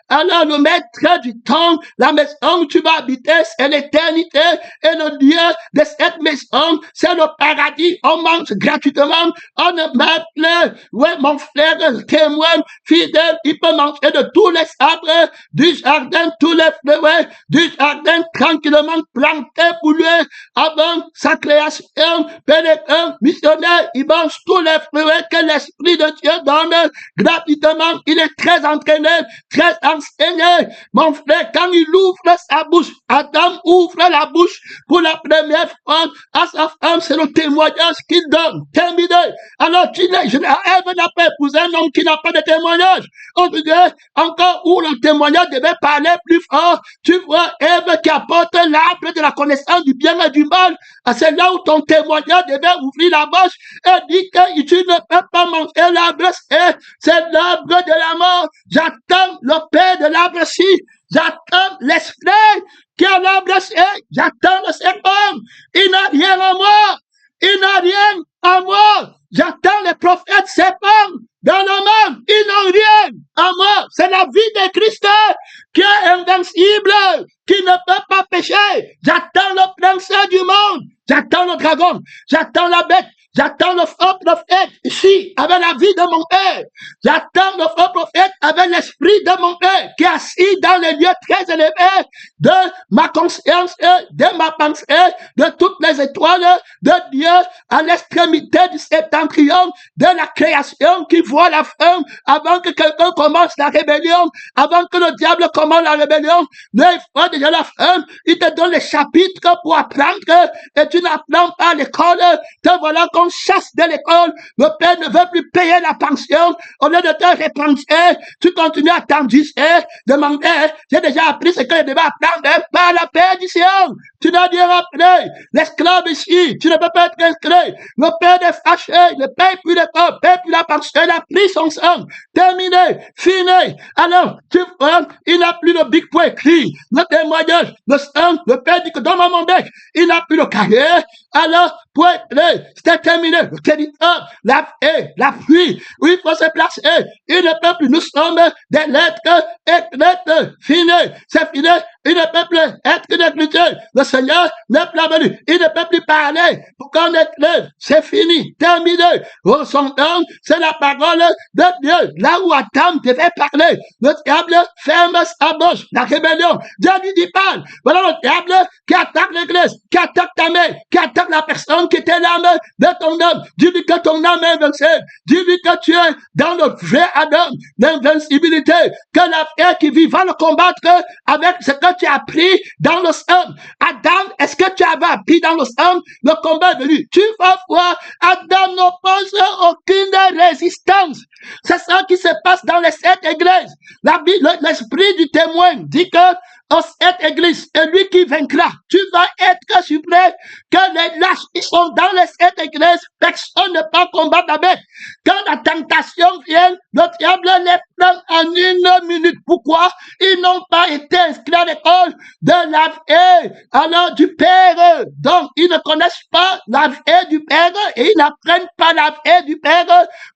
Alors le maître du temps, la maison où tu vas habiter, c'est l'éternité, et le Dieu de cette maison, c'est le paradis. On mange gratuitement, on ne meurt plus. Oui, mon frère, témoin, fidèle, il peut manger de tous les arbres du jardin, tous les fleurs du jardin, tranquillement plantés pour lui, avant sa création. Pénétrant, missionnaire, il mange tous les fleurs que l'Esprit de Dieu donne gratuitement. Il est très entraîné, très enseigné. Mon frère, quand il ouvre sa bouche, Adam ouvre la bouche pour la première fois à sa femme, c'est le témoignage qu'il donne. Terminé. Alors, Ève n'a pas épousé un homme qui n'a pas de témoignage. On dit encore où le témoignage devait parler plus fort. Tu vois, Ève qui apporte l'arbre de la connaissance du bien et du mal. C'est là où ton témoignage devait ouvrir la bouche et dire que tu ne peux pas manger l'arbre. C'est l'arbre de la mort. J'attends le père de l'arbre-ci. J'attends l'esprit qui a l'arbre. J'attends le serpent. Il n'a rien en moi. Il n'a rien en moi. J'attends les prophètes s'épandre dans le monde. Ils n'ont rien à moi. C'est la vie de Christ qui est invincible, qui ne peut pas pécher. J'attends le prince du monde. J'attends le dragon. J'attends la bête. J'attends le faux prophète ici, avec la vie de mon Père. J'attends le faux prophète avec l'esprit de mon Père, qui est assis dans les lieux très élevés de ma conscience, de ma pensée, de toutes les étoiles de Dieu à l'extrémité du septentrion de la création qui voit la fin avant que quelqu'un commence la rébellion, avant que le diable commence la rébellion. Mais il voit déjà la fin. Il te donne les chapitres pour apprendre et tu n'apprends pas à l'école. Te voilà qu'on chasse de l'école, le père ne veut plus payer la pension, au lieu de te repenser, tu continues à t'enduire, demander, j'ai déjà appris ce que je devais apprendre, par la perdition, tu n'as rien appris, l'esclave ici, tu ne peux pas être esclave, le père est fâché, il ne paye plus l'école, ne paye plus la pension, il a pris son sang, terminé, fini, alors, tu vois, il n'a plus le big point écrit, le témoignage, le sang, le père dit que dans mon bec, il n'a plus le cahier, alors, pour être, c'était terminé, le territoire, la pluie, où il faut se placer, il ne peut plus, nous sommes des lettres, fini, c'est fini, il ne peut plus être une écriture, le Seigneur n'est plus venu, il ne peut plus parler, pour qu'on éclaire, c'est fini, terminé, oh, son nom, c'est la parole de Dieu, là où Adam devait parler, le diable ferme sa bouche, la rébellion, Dieu lui dit parle, voilà le diable qui attaque l'église, qui attaque ta mère, qui attaque la personne qui était l'âme de ton âme, dis-lui que ton âme est invincible, dis-lui que tu es dans le vrai Adam, l'invincibilité, que la pierre qui vit va le combattre avec ce que tu as appris dans le sang. Adam, est-ce que tu avais appris dans le sang? Le combat est venu. Tu vas voir, Adam n'oppose aucune résistance. C'est ça qui se passe dans les 7 églises. L'esprit du témoin dit que en cette église, c'est lui qui vaincra. Tu vas être surpris que les lâches qui sont dans les 7 églises, personne ne peut combattre la bête. Quand la tentation vient, le diable les prend en 1 minute. Pourquoi? Ils n'ont pas été inscrits à l'école de la vie, alors du Père. Donc, ils ne connaissent pas la vie du Père et ils n'apprennent pas la vie du Père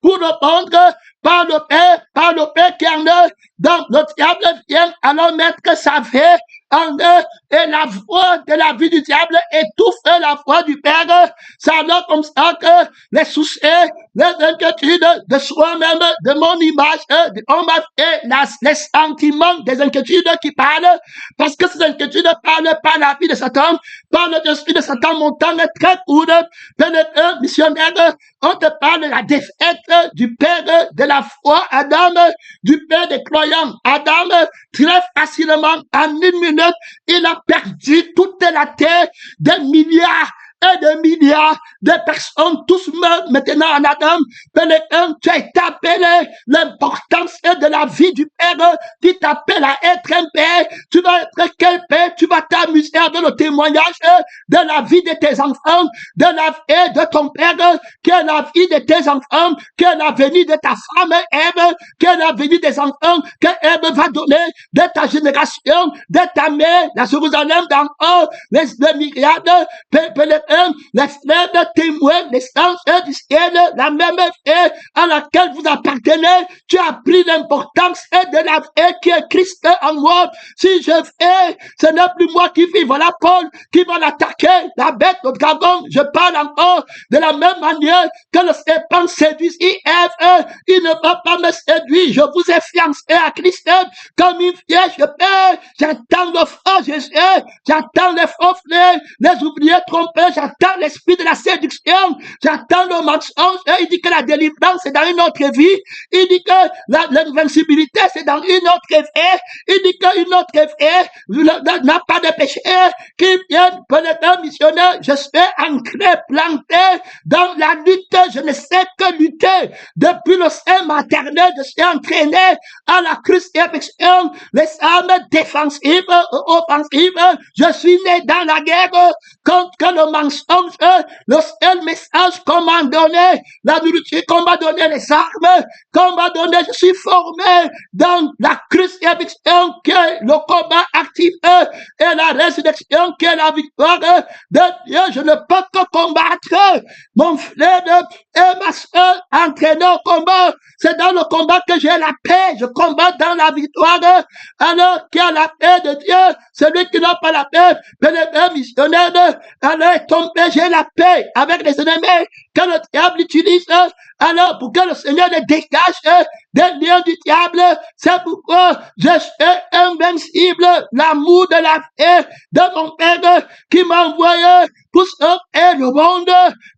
pour répondre par le Père qui en eux. Donc, le diable vient alors mettre sa vie en eux et la voix de la vie du diable étouffe la voix du Père. C'est alors comme ça que les soucis, les inquiétudes de soi-même, de mon image, on m'a fait les sentiments des inquiétudes qui parlent, parce que ces inquiétudes parlent par la vie de Satan, par l'esprit de Satan montant très court, pénétrant, missionnaire, on te parle de la défaite du Père de la foi, Adam, du Père des croyants, Adam, très facilement, en 1 minute, il a perdu toute la terre, des milliards et des milliards de personnes, tous meurent maintenant en Adam. Pénétrant, tu as été appelé l'importance de la vie du Père, qui t'appelle à être un Père. Tu vas être quel Père? Tu vas t'amuser avec le témoignage de la vie de tes enfants, de la vie de ton Père, qui est la vie de tes enfants, qui est la venue de ta femme Ève, qui est la venue des enfants que Ève va donner de ta génération, de ta mère, la Jérusalem d'en haut, les myriades, les frères de témoins, les anges du ciel, la même fée à laquelle vous appartenez. Tu as pris l'importance de la fée qui est Christ en moi. Si je fais, ce n'est plus moi qui vis. Voilà Paul qui va l'attaquer, la bête, le dragon. Je parle encore de la même manière que le serpent séduit Ève. Il ne va pas me séduire. Je vous ai fiancé à Christ comme une vierge. J'attends le faux Jésus, j'attends les faux frères, les ouvriers trompés, j'attends l'esprit de la séduction, j'attends le mensonge. Il dit que la délivrance c'est dans une autre vie, il dit que l'invincibilité c'est dans une autre vie, il dit qu'une autre vie n'a pas de péché, qui vient pour le missionnaire. Je suis ancré, planté dans la lutte, je ne sais que lutter. Depuis le sein maternel, je suis entraîné à la crucifixion, les armes défensives, offensives. Je suis né dans la guerre, contre le mensonge, le seul message qu'on m'a donné, la nourriture qu'on m'a donné, les armes qu'on m'a donné, je suis formé dans la crucifixion qui est le combat actif et la résurrection qui est la victoire de Dieu. Je ne peux que combattre mon frère et ma soeur entraînés au combat. C'est dans le combat que j'ai la paix. Je combats dans la victoire. Alors qu'il y a la paix de Dieu, celui qui n'a pas la paix, pénétré missionnaire, alors est tombé, j'ai la paix avec les ennemis que le diable utilise. Alors, pour que le Seigneur les dégage des liens du diable, c'est pourquoi je suis invincible. L'amour de la paix de mon Père qui m'a envoyé pour sauver le monde,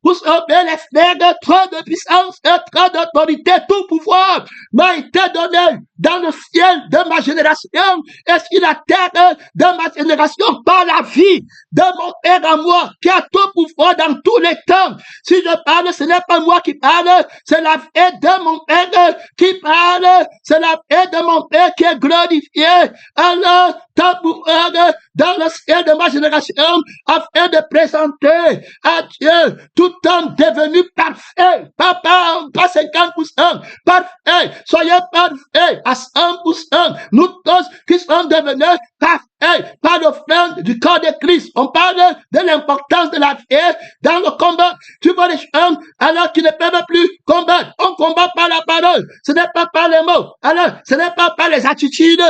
pour sauver les frères, trop de puissance, trop d'autorité, tout pouvoir m'a été donné dans le ciel de ma génération et sur la terre de ma génération par la vie de mon Père à moi qui a tout pouvoir dans tous les temps. Si je parle, ce n'est pas moi qui parle, c'est la paix de mon Père qui parle, c'est la paix de mon Père qui est glorifié. Alors, ton pouvoir dans le ciel de ma génération afin de présenter à Dieu tout homme devenu parfait, pas 50%, parfait, soyez parfait à 100%, nous tous qui sommes devenus parfaits par l'offrande du corps de Christ. On parle de l'importance de la paix dans le combat. Tu vois les gens alors qu'ils ne peuvent plus combattre. On combat par la parole, ce n'est pas par les mots. Alors, ce n'est pas par les attitudes,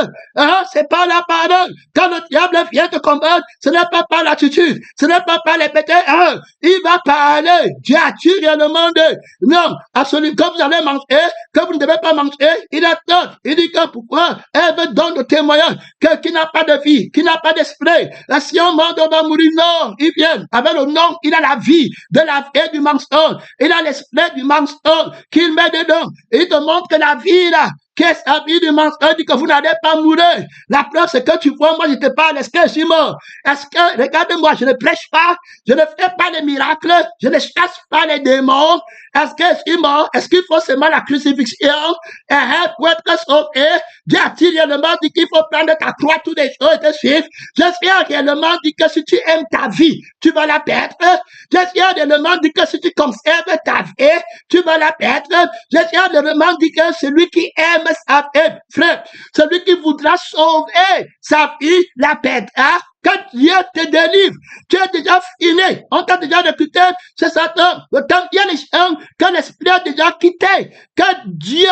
c'est par la parole. Quand le diable vient te combattre, ce n'est pas par l'attitude, ce n'est pas par les pétés. Il va parler. Dieu a-tu réellement dit? Non, absolument. Quand vous allez manger, que vous ne devez pas manger, il a tort. Il dit que pourquoi? Elle veut donner le témoignage que qui n'a pas de vie, qui n'a pas d'esprit. Là, si on mort, on va mourir. Non, il vient. Avec le nom, il a la vie de la vie du mensonge. Il a l'esprit du mensonge qu'il met dedans. Et il te montre que la vie, là, qu'est-ce que vie du mensonge dit que vous n'allez pas mourir. La preuve, c'est que tu vois, moi, je te parle, est-ce que je suis mort? Est-ce que, regarde-moi, je ne prêche pas, je ne fais pas les miracles, je ne chasse pas les démons. Est-ce que je suis mort? Est-ce qu'il faut seulement la crucifixion? Pour être sauvé, Dieu a-t-il réellement dit qu'il faut prendre ta croix tous les jours et te suivre? J'espère réellement dit que si tu aimes ta vie, tu vas la perdre. J'espère réellement dit que si tu conserves ta vie, tu vas la perdre. J'espère réellement dit que celui qui aime sa vie, frère, celui qui voudra sauver sa vie, la perdra. Quand Dieu te délivre, tu es déjà fini. On t'a déjà recruté, c'est Satan. Le temps vient les gens que l'esprit a déjà quitté. Que Dieu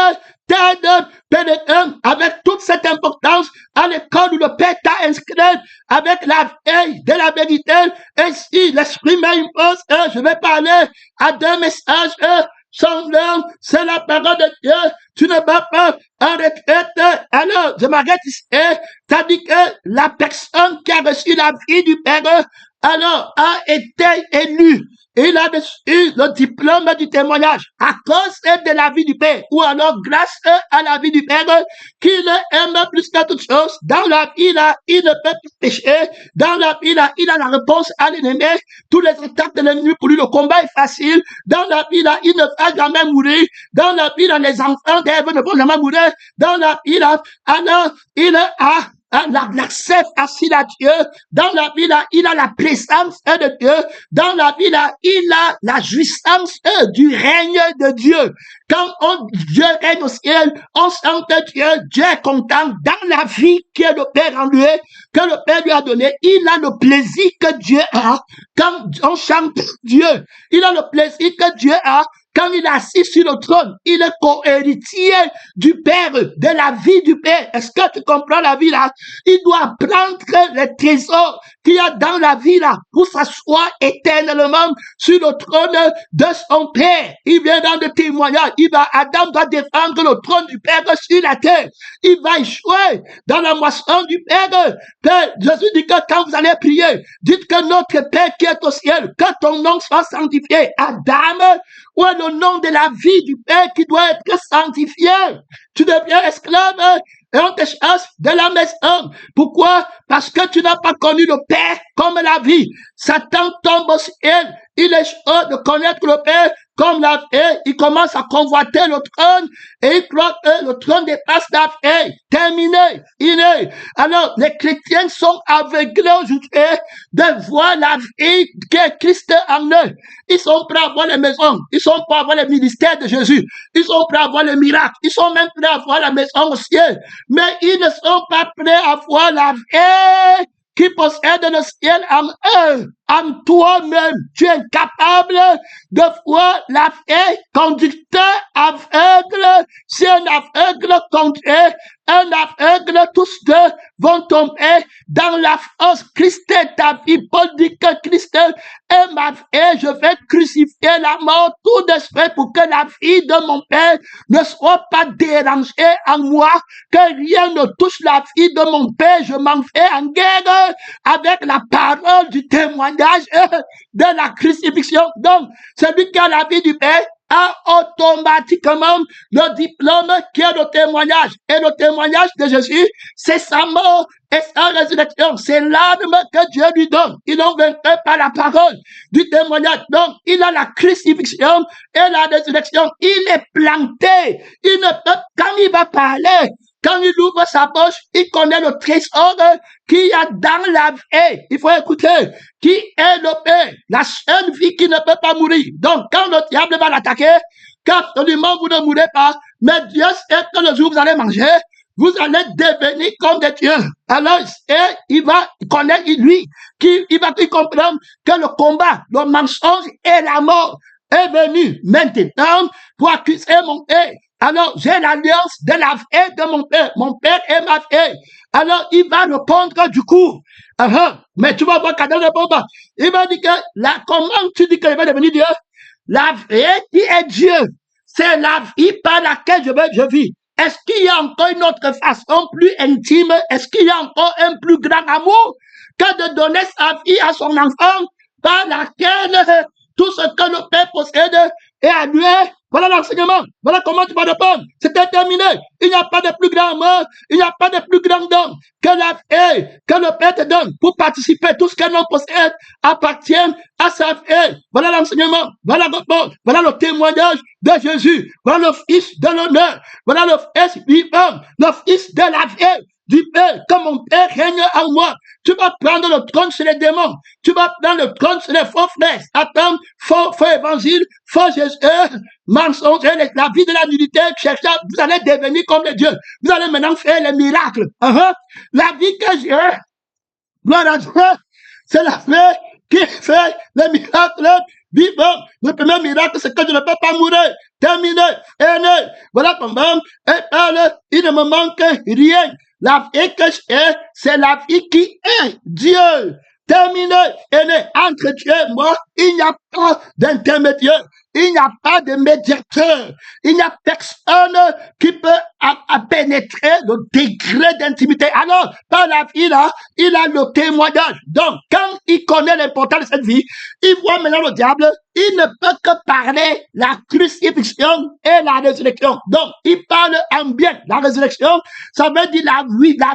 t'aide, pénétrant avec toute cette importance à l'école où le Père t'a inscrit avec la veille de la vérité. Et si l'esprit m'impose, je vais parler à deux messages. Son nom, c'est la parole de Dieu. Tu ne vas pas en retraite. Alors, je m'arrête ici. T'as dit que la personne qui a reçu la vie du Père, alors, a été élue. Il a reçu le diplôme du témoignage à cause de la vie du Père, ou alors grâce à la vie du Père, qu'il aime plus que toute chose. Dans la vie, là, il ne peut plus pécher. Dans la vie, là, il a la réponse à l'ennemi. Tous les attaques de l'ennemi, pour lui, le combat est facile. Dans la vie, là, il ne va jamais mourir. Dans la vie, là, les enfants d'Ève ne vont jamais mourir. Dans la vie, là, alors, il a l'accès facile à Dieu. Dans la vie, là, il a la présence de Dieu. Dans la vie, là, il a la jouissance du règne de Dieu. Quand Dieu règne au ciel, on sent que Dieu est content dans la vie que le Père en lui, que le Père lui a donné. Il a le plaisir que Dieu a quand on chante Dieu. Il a le plaisir que Dieu a quand il est assis sur le trône. Il est co-héritier du Père, de la vie du Père. Est-ce que tu comprends la vie là? Il doit prendre les trésors qu'il y a dans la vie là pour s'asseoir éternellement sur le trône de son Père. Il vient dans le témoignage. Adam doit défendre le trône du Père sur la terre. Il va échouer dans la moisson du Père. Père, Jésus dit que quand vous allez prier, dites que notre Père qui est au ciel, que ton nom soit sanctifié. Adam, où est le nom de la vie du Père qui doit être sanctifié? Tu deviens esclave et on te chasse de la maison. Pourquoi? Parce que tu n'as pas connu le Père comme la vie. Satan tombe au ciel. Il est heureux de connaître le Père comme la vie. Il commence à convoiter le trône et il croit que le trône dépasse la vie. Terminé. Alors, les chrétiens sont aveuglés aujourd'hui de voir la vie que Christ en eux. Ils sont prêts à voir les maisons. Ils sont prêts à voir les ministères de Jésus. Ils sont prêts à voir les miracles. Ils sont même prêts à voir la maison au ciel. Mais ils ne sont pas prêts à voir la vie qui possède le ciel en eux, en toi-même. Tu es incapable de voir la vie. Conducteur aveugle, si un aveugle conduit, un aveugle, tous deux vont tomber dans la force. Christ est ta vie. Paul dit que Christ est ma vie. Je vais crucifier la mort tout d'esprit pour que la vie de mon Père ne soit pas dérangée en moi, que rien ne touche la vie de mon Père. Je m'en vais en guerre avec la parole du témoignage de la crucifixion. Donc, celui qui a la vie du Père a automatiquement le diplôme qui est le témoignage. Et le témoignage de Jésus, c'est sa mort et sa résurrection. C'est l'arme que Dieu lui donne. Il n'en vainqueur par la parole du témoignage. Donc, il a la crucifixion et la résurrection. Il est planté. Il ne peut, quand il va parler, quand il ouvre sa bouche, il connaît le trésor qu'il y a dans la vie. Il faut écouter. Qui est le Père? La seule vie qui ne peut pas mourir. Donc, quand le diable va l'attaquer, qu'absolument vous ne mourrez pas, mais Dieu sait que le jour où vous allez manger, vous allez devenir comme des dieux. Alors, il va connaître lui, il va comprendre que le combat, le mensonge et la mort est venu maintenant pour accuser mon Père. Alors, j'ai l'alliance de la vie de mon Père. Mon Père est ma vie. Alors, il va répondre du coup. Mais tu vas voir quand il répond pas. Il va dire que, comment tu dis qu'il va devenir Dieu? La vie qui est Dieu, c'est la vie par laquelle je vis. Est-ce qu'il y a encore une autre façon plus intime? Est-ce qu'il y a encore un plus grand amour que de donner sa vie à son enfant par laquelle tout ce que le Père possède est à lui? Voilà l'enseignement. Voilà comment tu vas répondre. C'était terminé. Il n'y a pas de plus grand amour. Il n'y a pas de plus grand don que la vie que le Père te donne pour participer. Tout ce qu'un homme possède appartient à sa vie. Voilà l'enseignement. Voilà le témoignage de Jésus. Voilà le Fils de l'honneur. Voilà le Fils vivant. Le Fils de la vie. Du Père, comme mon Père règne en moi. Tu vas prendre le trône sur les démons. Tu vas prendre le trône sur les faux frères. Attends, faux évangile, faux Jésus, mensonge, la vie de la nudité, vous allez devenir comme les dieux. Vous allez maintenant faire les miracles. La vie que j'ai, gloire à Dieu, c'est la vie qui fait les miracles vivants. Le premier miracle, c'est que je ne peux pas mourir. Terminé, aîné. Voilà comment, il ne me manque rien. La vie que j'ai, c'est la vie qui est Dieu. Terminé, aîné. Entre Dieu et moi, il n'y a pas d'intermédiaire. Il n'y a pas de médiateur. Il n'y a personne qui peut pénétrer le degré d'intimité. Alors, par la vie là, il a le témoignage. Donc, quand il connaît l'importance de cette vie, il voit maintenant le diable. Il ne peut que parler la crucifixion et la résurrection. Donc, il parle en bien. La résurrection, ça veut dire la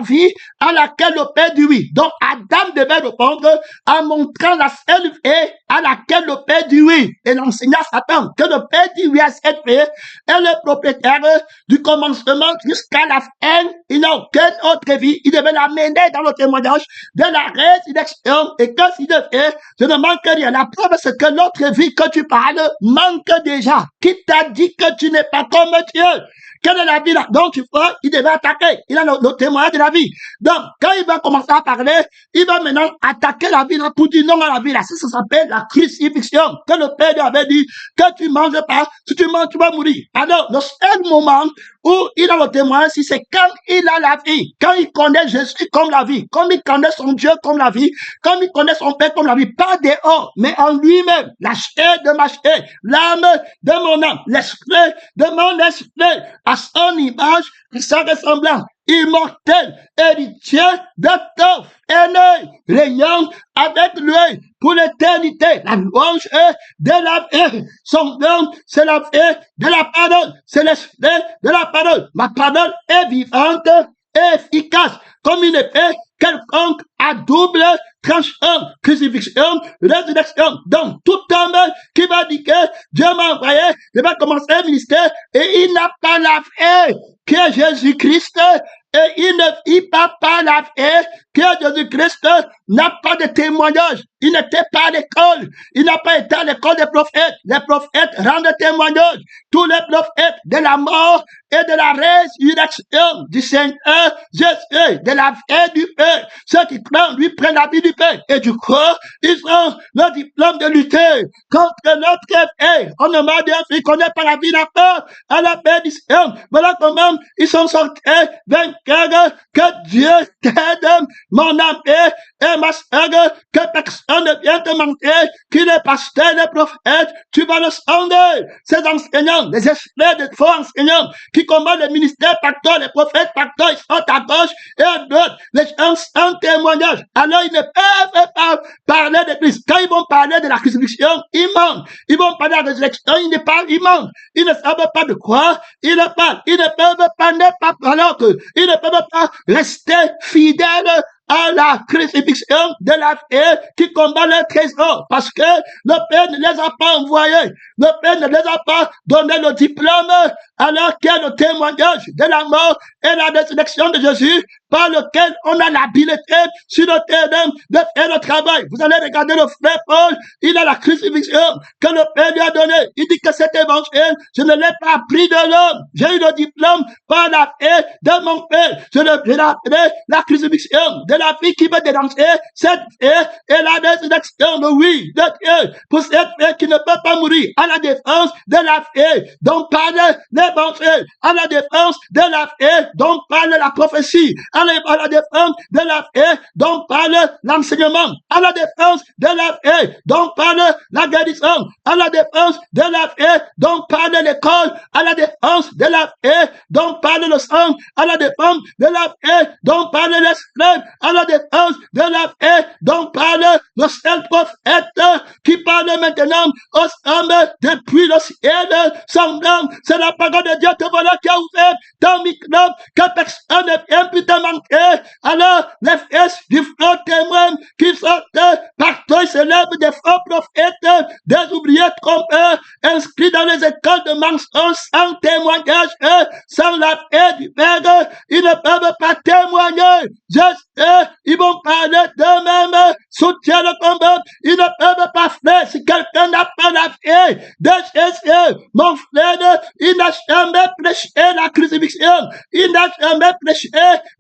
vie à laquelle le Père dit oui. Donc, Adam devait répondre en montrant la seule vie à laquelle le Père dit oui. Et l'enseignant Satan, que le Père dit oui à cette vie, est le propriétaire du commencement jusqu'à la fin. Il n'a aucune autre vie. Il devait l'amener dans le témoignage de la résurrection. Et que s'il devait, je ne manque rien. La preuve, c'est que l'autre vie que tu parles manque déjà. Qui t'a dit que tu n'es pas comme Dieu? Quelle est la vie là? Donc, il devait attaquer. Il a le témoignage de la vie. Donc, quand il va commencer à parler, il va maintenant attaquer la vie là pour dire non à la vie là. Ça s'appelle la crucifixion. Que le Père lui avait dit que tu manges pas. Si tu manges, tu vas mourir. Alors, le seul moment où il a le témoignage, c'est quand il a la vie. Quand il connaît Jésus comme la vie. Comme il connaît son Dieu comme la vie. Comme il connaît son Père comme la vie. Pas dehors, mais en lui-même. La chair de ma chair. L'âme de mon âme. L'esprit de mon esprit. À son image, à sa ressemblance, immortel, héritier de tout, aîné, régnant avec lui pour l'éternité. La louange est de la vie. Son nom, c'est la vie de la parole. C'est l'esprit de la parole. Ma parole est vivante et efficace, comme une épée quelconque à double tranchant, crucifixion, résurrection. Donc, tout homme qui va dire que Dieu m'a envoyé, il va commencer un ministère et il n'a pas la foi que Jésus-Christ et il ne vit pas par la foi que Jésus-Christ n'a pas de témoignage. Il n'était pas à l'école. Il n'a pas été à l'école des prophètes. Les prophètes rendent témoignage. Tous les prophètes de la mort et de la résurrection du Seigneur Jésus, de la vie du Père. Ceux qui croient lui prennent la vie du Père. Et du coup, ils ont le diplôme de lutter contre notre vie. On ne m'a dit qu'ils connaissent pas la vie d'accord à la paix du Seigneur. Voilà comment ils sont sortis vainqueurs. Que Dieu t'aide, mon âme et ma soeur, que personne ne vienne te mentir, qu'il est pasteur, les prophètes, tu vas le sonder. Ces enseignants, les esprits de faux enseignants, qui commandent le ministère pacteur, les prophètes pacteurs, ils sont à gauche et à droite. Les gens sans témoignage. Alors ils ne peuvent pas parler de Christ. Quand ils vont parler de la crucifixion, ils mentent. Ils vont parler de la résurrection, ils mentent. Ils ne savent pas de quoi ils parlent. Ils ne peuvent pas alors qu'ils ne peuvent pas rester fidèles à la crucifixion de la foi qui combat le trésor. Parce que le Père ne les a pas envoyés. Le Père ne les a pas donné le diplôme alors qu'il y a le témoignage de la mort et la résurrection de Jésus par lequel on a l'habileté sur le terrain de faire le travail. Vous allez regarder le frère Paul, il a la crucifixion que le Père lui a donnée. Il dit que cet évangile, je ne l'ai pas appris de l'homme. J'ai eu le diplôme par la foi de mon Père. Je l'ai appelé la crucifixion de la vie qui veut dénoncer cette foi et la résurrection de oui, de Dieu. Pour cette foi qui ne peut pas mourir à la défense de la foi dont parle l'évangile, à la défense de la foi dont parle la prophétie, à la défense de la foi dont parle l'enseignement, à la défense de la foi dont parle la guérison, à la défense de la foi dont parle l'école, à la défense de la foi dont parle le sang, à la défense de la foi dont parle l'esclave, à la défense de la foi dont parle le seul prophète qui parle maintenant aux hommes depuis le ciel. Son nom, c'est la parole de Dieu, te voilà qui a ouvert ton micro, que personne ne vient plus te manquer. Alors, les fils du faux témoin qui sortent partout, ils se lèvent des faux prophètes, des ouvriers trompeurs, inscrits dans les écoles de mensonges, sans témoignage, sans la paix du Père. Ils ne peuvent pas témoigner. Ils vont parler d'eux-mêmes, soutiennent le combat. Ils ne peuvent pas faire. Si quelqu'un n'a pas la paix de Jésus, mon frère, il n'a jamais prêché la crucifixion. Il n'a jamais prêché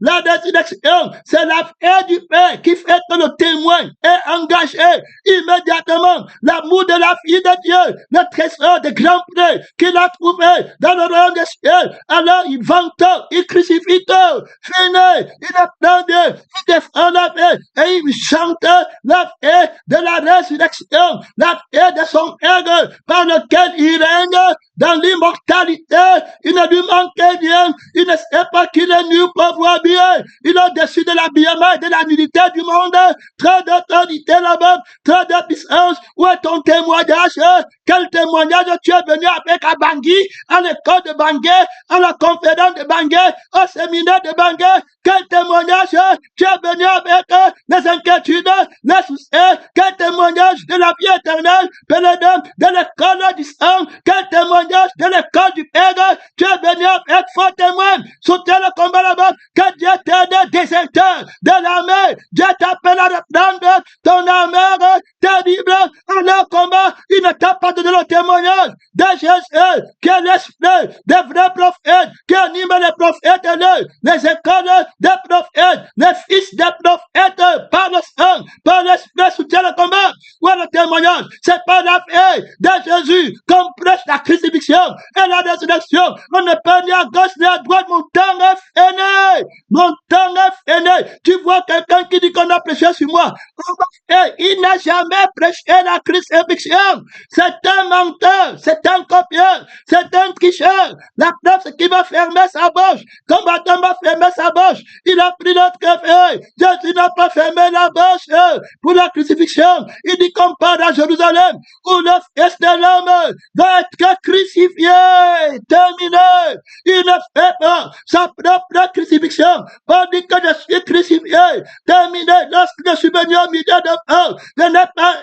la résurrection. C'est la paix du Père qui fait que le témoin est engagé immédiatement. L'amour de la fille de Dieu, le trésor de grand prix qu'il a trouvé dans le royaume des cieux. Alors il vante, il crucifie tout. Fini, il apprend Dieu, il défend la paix et il chante la paix de la résurrection, la paix de son Père par lequel il règne dans l'immortalité. Il ne lui manque rien. Il ne sait pas qu'il est nu pour voir bien. Il est au-dessus de l'habillement et de la nudité du monde. Trop d'autorité là-bas, trop de puissance. Où est ton témoignage? Quel témoignage tu es venu avec à Bangui, à l'école de Bangui, à la conférence de Bangui, au séminaire de Bangui? Quel témoignage tu es venu avec les inquiétudes, les soucis? Quel témoignage de la vie éternelle, pèlerin de l'école du sang? Quel témoignage de l'école du Père? Tu es venu avec faux témoins. Soutiens le combat là-bas. Que Dieu t'aide, déserteur de l'armée. Dieu t'appelle à reprendre ton armure terrible à leur combat. Il ne t'a pas donné le témoignage de Jésus, qui est l'esprit des vrais prophètes, qui anime les prophètes et les écoles des prophètes, les fils des prophètes, par le sang, par l'esprit, soutient le combat. Où est le témoignage? C'est pas la paix de Jésus qu'on prêche la crucifixion et la résurrection. On ne peut ni à gauche ni à droite. Mon temps est fini. Mon temps est fini. Tu vois quelqu'un qui dit qu'on a prêché sur moi. Et il n'a jamais prêché la crucifixion. C'est un menteur. C'est un copieur. C'est un tricheur. La preuve, c'est qu'il va fermer sa bouche. Combattant va fermer sa bouche. Il a pris notre Jésus n'a pas fermé la bouche pour la crucifixion. Il dit comme part à Jérusalem, où le Fils de l'homme va être crucifié. Terminé. Il ne fait pas sa propre crucifixion. On dit que je suis crucifié. Terminé. Lorsque je suis venu au milieu de vous, je n'ai pas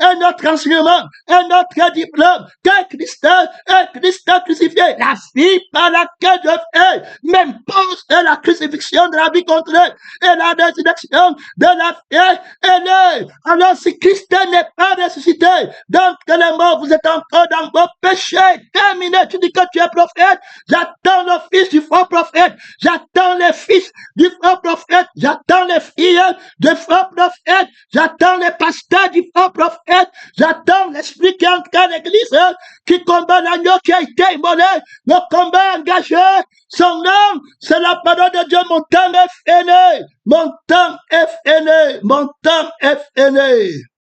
un autre enseignement, un autre diplôme que Christ et Christ crucifié. La vie par laquelle je fais m'impose la crucifixion de la vie contraire et la résurrection de la vie aînée. Alors si Christ n'est pas ressuscité, donc que les morts, vous êtes encore dans vos péchés. Terminé. Tu dis que tu es prophète. J'attends le fils du faux prophète. J'attends les fils du faux prophète. J'attends les filles du faux prophète. J'attends les pasteurs du faux prophète. J'attends l'esprit qui entre à l'église, qui combat l'agneau qui a été immolé. Le combat engagé. Son nom, c'est la parole de Dieu. Mon temps est fini. Mon temps est fini. Mon temps est fini.